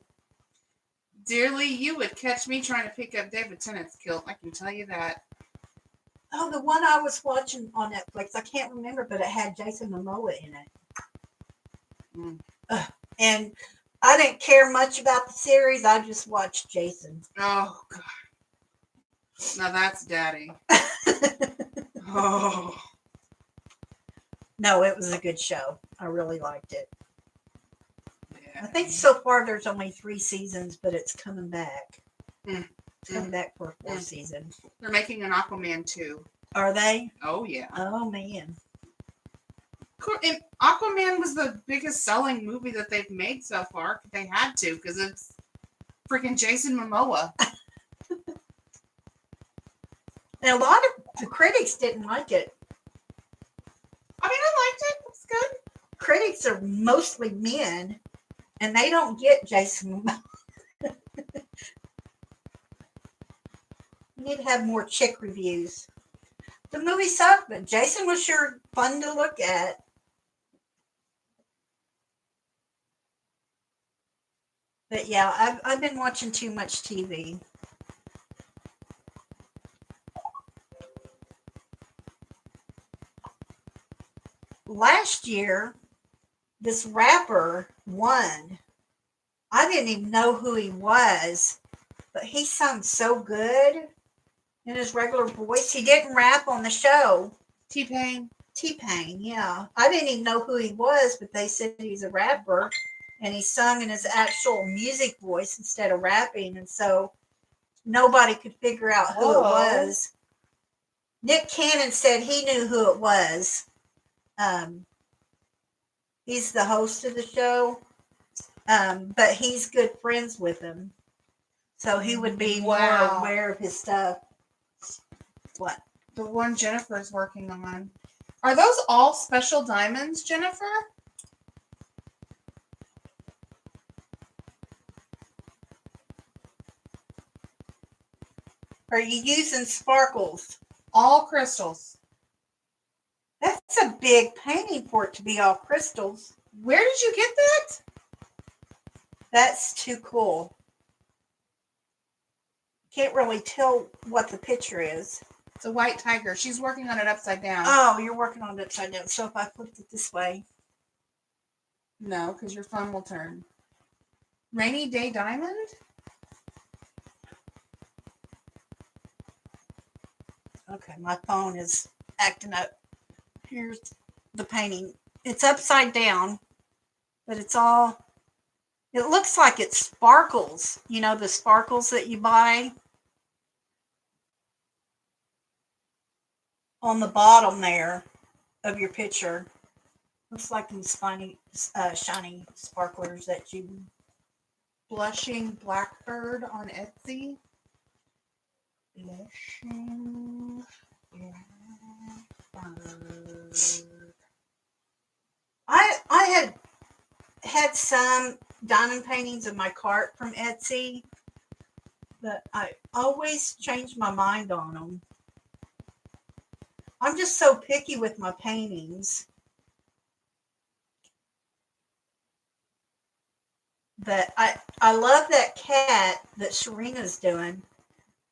Dearly, you would catch me trying to pick up David Tennant's kilt. I can tell you that. Oh, the one I was watching on Netflix, I can't remember, but it had Jason Momoa in it. Mm. And I didn't care much about the series. I just watched Jason. Oh, God. Now that's daddy. Oh. No, it was a good show. I really liked it. Yeah. I think so far there's only 3 seasons, but it's coming back. Mm. It's coming back for a 4th season. They're making an Aquaman 2. Are they? Oh, yeah. Oh, man. And Aquaman was the biggest selling movie that they've made so far. They had to, because it's freaking Jason Momoa. And a lot of the critics didn't like it. I mean, I liked it. It's good. Critics are mostly men, and they don't get Jason Momoa. We need to have more chick reviews. The movie sucked, but Jason was sure fun to look at. But yeah, I've been watching too much TV. Last year, this rapper won. I didn't even know who he was, but he sung so good in his regular voice. He didn't rap on the show. T-Pain. T-Pain, yeah. I didn't even know who he was, but they said he's a rapper, and he sung in his actual music voice instead of rapping, and so nobody could figure out who it was. Nick Cannon said he knew who it was. He's the host of the show, but he's good friends with him, so he would be more aware of his stuff. What? The one Jennifer's working on. Are those all special diamonds, Jennifer? Are you using sparkles? All crystals. That's a big painting for it to be all crystals. Where did you get that? That's too cool. Can't really tell what the picture is. It's a white tiger. She's working on it upside down. Oh, you're working on it upside down. So if I flipped it this way. No, because your phone will turn. Rainy Day Diamond? Okay, my phone is acting up. Here's the painting. It's upside down, but it's all, it looks like it sparkles. You know, the sparkles that you buy on the bottom there of your picture. Looks like them shiny sparklers that you... Blushing Blackbird on Etsy. Blushing Blackbird. I had some diamond paintings in my cart from Etsy, but I always change my mind on them. I'm just so picky with my paintings. But I love that cat that Sharina's doing,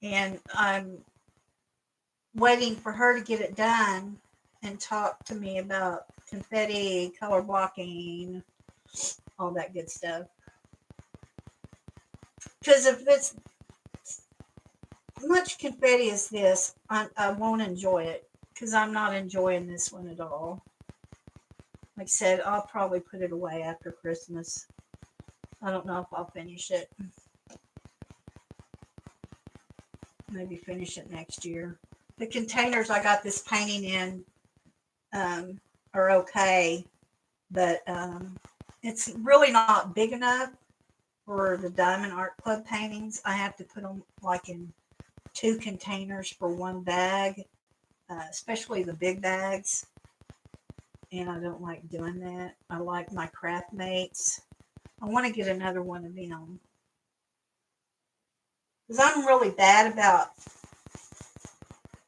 and I'm waiting for her to get it done and talk to me about confetti, color blocking, all that good stuff. Because if it's much confetti as this, I won't enjoy it, because I'm not enjoying this one at all. Like I said, I'll probably put it away after Christmas. I don't know if I'll finish it. Maybe finish it next year. The containers I got this painting in are okay, but it's really not big enough for the Diamond Art Club paintings. I have to put them like in 2 containers for 1 bag, especially the big bags. And I don't like doing that. I like my craft mates. I want to get another one of them. Because I'm really bad about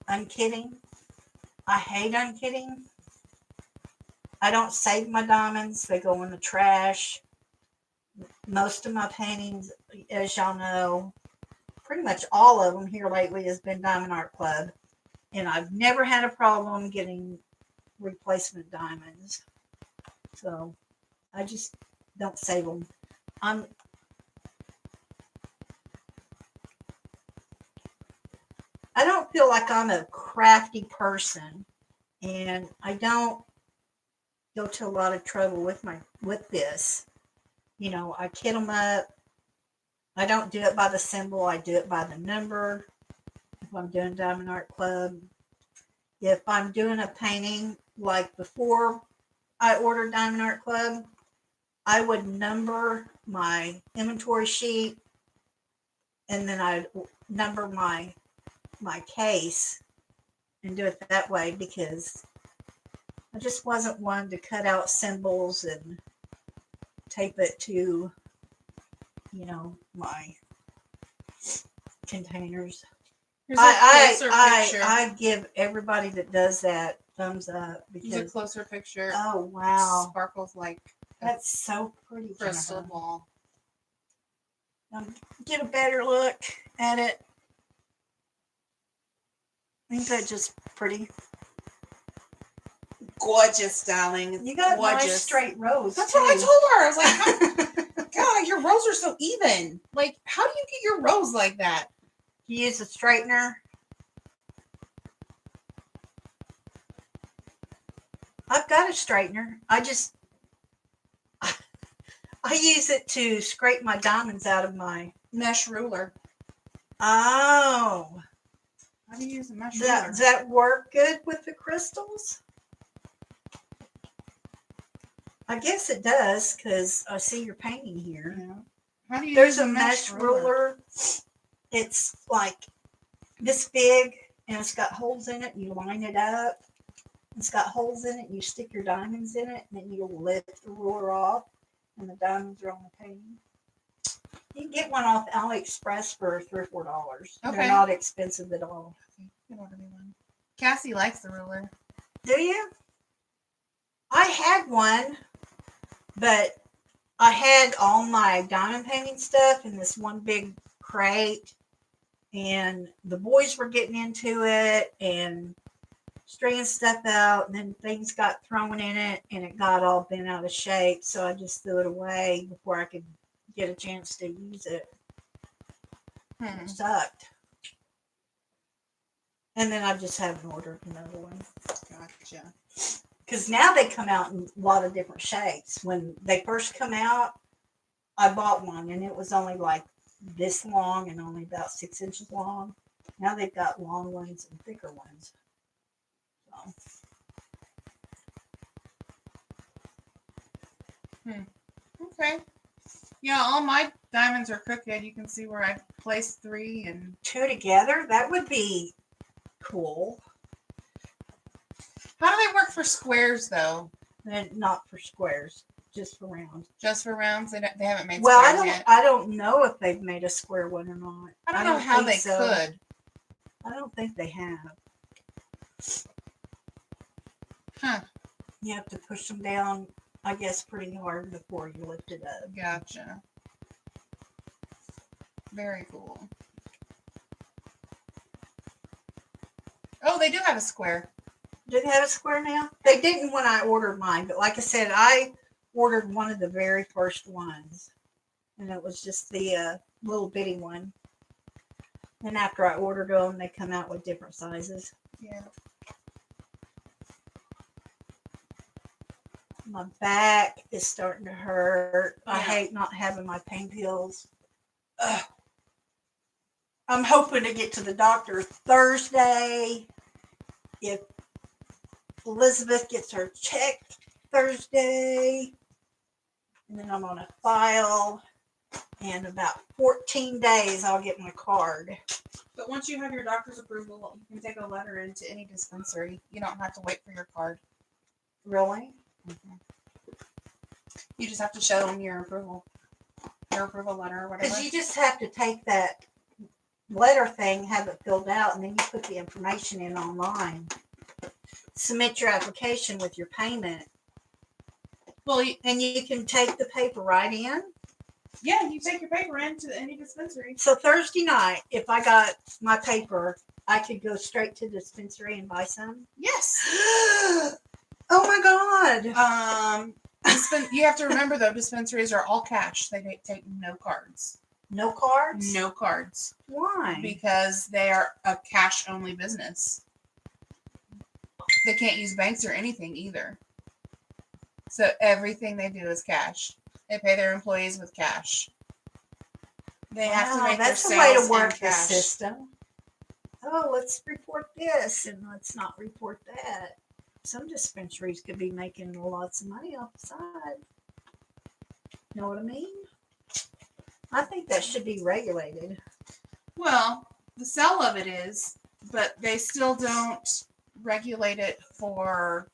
unkidding. I hate unkidding. I don't save my diamonds. They go in the trash. Most of my paintings, as y'all know, pretty much all of them here lately has been Diamond Art Club. And I've never had a problem getting replacement diamonds. So I just don't save them. I don't feel like I'm a crafty person, and I don't go to a lot of trouble with this. You know, I kit them up. I don't do it by the symbol. I do it by the number. If I'm doing Diamond Art Club, if I'm doing a painting like before I ordered Diamond Art Club, I would number my inventory sheet, and then I'd number my case and do it that way, because I just wasn't one to cut out symbols and tape it to, my containers. Here's a closer picture. I give everybody that does that thumbs up, because Here's a closer picture. Oh wow, Sparkles like that's so pretty. Crystal ball. Get a better look at it. Ain't that just pretty? Gorgeous, darling. You got gorgeous. Nice straight rows. That's too. what I told her. I was like, God, your rows are so even. Like, how do you get your rows like that? You use a straightener. I've got a straightener. I use it to scrape my diamonds out of my Mesh ruler. Oh. How do you use a mesh ruler? Does that work good with the crystals? I guess it does, because I see you're painting here. Yeah. How do you There's use a mesh ruler. It's like this big, and it's got holes in it. You line it up. It's got holes in it. You stick your diamonds in it, and then you lift the ruler off, and the diamonds are on the painting. You can get one off AliExpress for $3 or $4. Okay. They're not expensive at all. You order me one. Cassie likes the ruler. Do you? I had one, but I had all my diamond painting stuff in this one big crate, and the boys were getting into it and stringing stuff out, and then things got thrown in it, and it got all bent out of shape, so I just threw it away before I could get a chance to use it. It sucked. And then I just haven't ordered another one. Gotcha. Because now they come out in a lot of different shapes. When they first come out, I bought one, and it was only like this long and only about 6 inches long. Now they've got long ones and thicker ones. So. Okay. Yeah, all my diamonds are crooked. You can see where I placed 3 and 2 together. That would be cool. How do they work for squares, though? And not for squares, just for rounds. Just for rounds? They haven't made Well, squares yet. I don't know if they've made a square one or not. I don't know how they so. could. I don't think they have. Huh. You have to push them down, I guess, pretty hard before you lift it up. Gotcha. Very cool. Oh, they do have a square. Do they have a square now? They didn't when I ordered mine, but like I said, I ordered one of the very first ones, and it was just the little bitty one. And after I ordered them, they come out with different sizes. Yeah. My back is starting to hurt. Yeah. I hate not having my pain pills. Ugh. I'm hoping to get to the doctor Thursday. If Elizabeth gets her check Thursday, and then I'm on a file. In about 14 days, I'll get my card. But once you have your doctor's approval, you can take a letter into any dispensary. You don't have to wait for your card. Really? Mm-hmm. You just have to show them your approval letter or whatever. Because you just have to take that letter thing, have it filled out, and then you put the information in online. Submit your application with your payment, Well, and you can take the paper right in. yeah, you take your paper into any dispensary. So Thursday night, if I got my paper, I could go straight to the dispensary and buy some. Yes. Oh my God. You have to remember though, dispensaries are all cash. They take no cards. No cards? No cards. Why? Because they are a cash only business. They can't use banks or anything either. So everything they do is cash. They pay their employees with cash. They have to make that's their a way sales to work in the cash. system. Oh, let's report this and let's not report that. Some dispensaries could be making lots of money off the side. Know what I mean? I think that should be regulated. Well, the sell of it is, but they still don't regulate it for.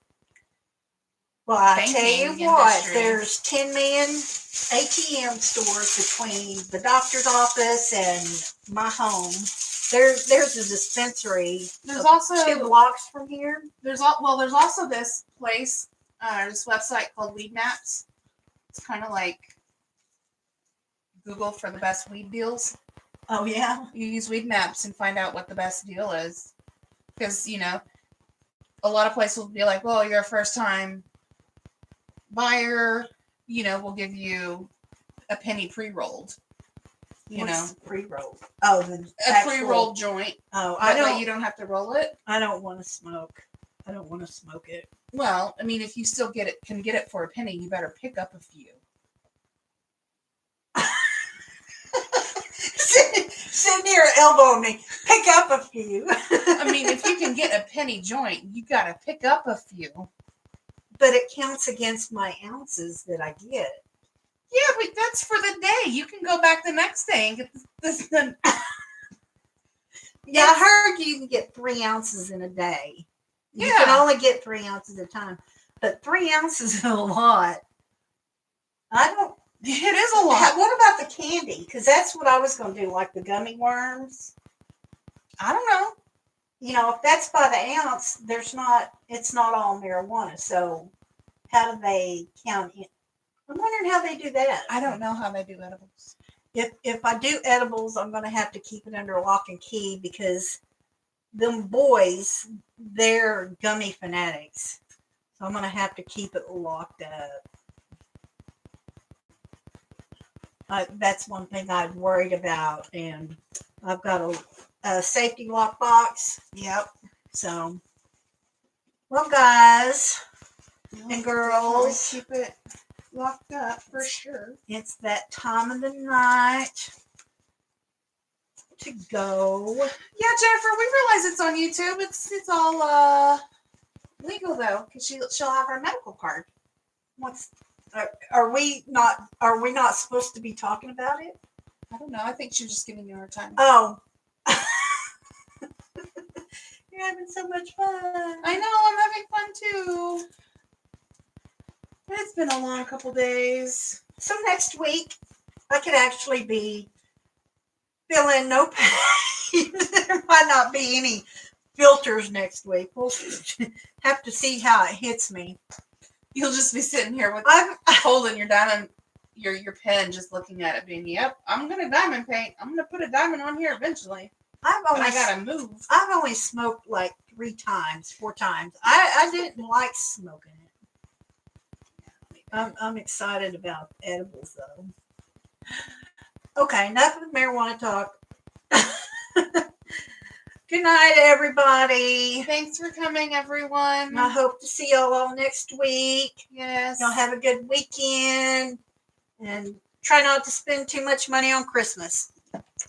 Well, I tell you banking what, industry. there's 10 million ATM stores between the doctor's office and my home. There's a dispensary There's also 2 blocks from here. there's also this place, this website called Weed Maps. It's kind of like Google for the best weed deals. Oh yeah. You use Weed Maps and find out what the best deal is, because a lot of places will be like, well, you're a first time buyer, we'll give you a penny pre-rolled. What's pre-rolled? Oh, the A pre-rolled joint. Oh, You don't have to roll it. I don't want to smoke. I don't want to smoke it. Well, I mean, if you still can get it for a penny, you better pick up a few. Sit near elbow me. Pick up a few. I mean, if you can get a penny joint, you gotta pick up a few. But it counts against my ounces that I get. Yeah, but that's for the day. You can go back the next day and get this. Yeah, I heard you can get 3 ounces in a day. You Yeah. can only get 3 ounces at a time. But 3 ounces is a lot. It is a lot. What about the candy? Because that's what I was going to do, like the gummy worms. I don't know. If that's by the ounce, it's not all marijuana. So how do they count it? I'm wondering how they do that. I don't know how they do edibles. If I do edibles, I'm going to have to keep it under lock and key because them boys, they're gummy fanatics. So I'm going to have to keep it locked up. That's one thing I'd worried about. And I've got a safety lock box. Yep. So, well, guys and girls, Keep it locked up for sure. it's that time of the night to go. Yeah, Jennifer, we realize it's on YouTube. It's all legal though, because she'll have her medical card. Are we not supposed to be talking about it? I don't know. I think she was just giving you her time. Oh. You're having so much fun. I know, I'm having fun too. It's been a long couple days. So next week, I could actually be feeling no pain. There might not be any filters next week. We'll have to see how it hits me. You'll just be sitting here with I've holding your diamond, your pen, just looking at it, being, "Yep, I'm gonna diamond paint. I'm gonna put a diamond on here eventually. But I gotta move." I've only smoked like 4 times. I didn't like smoking it. I'm excited about edibles though. Okay, enough of marijuana talk. Good night, everybody. Thanks for coming, everyone. I hope to see y'all all next week. Yes. Y'all have a good weekend and try not to spend too much money on Christmas.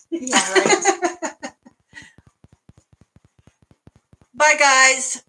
Yeah, right. Bye, guys.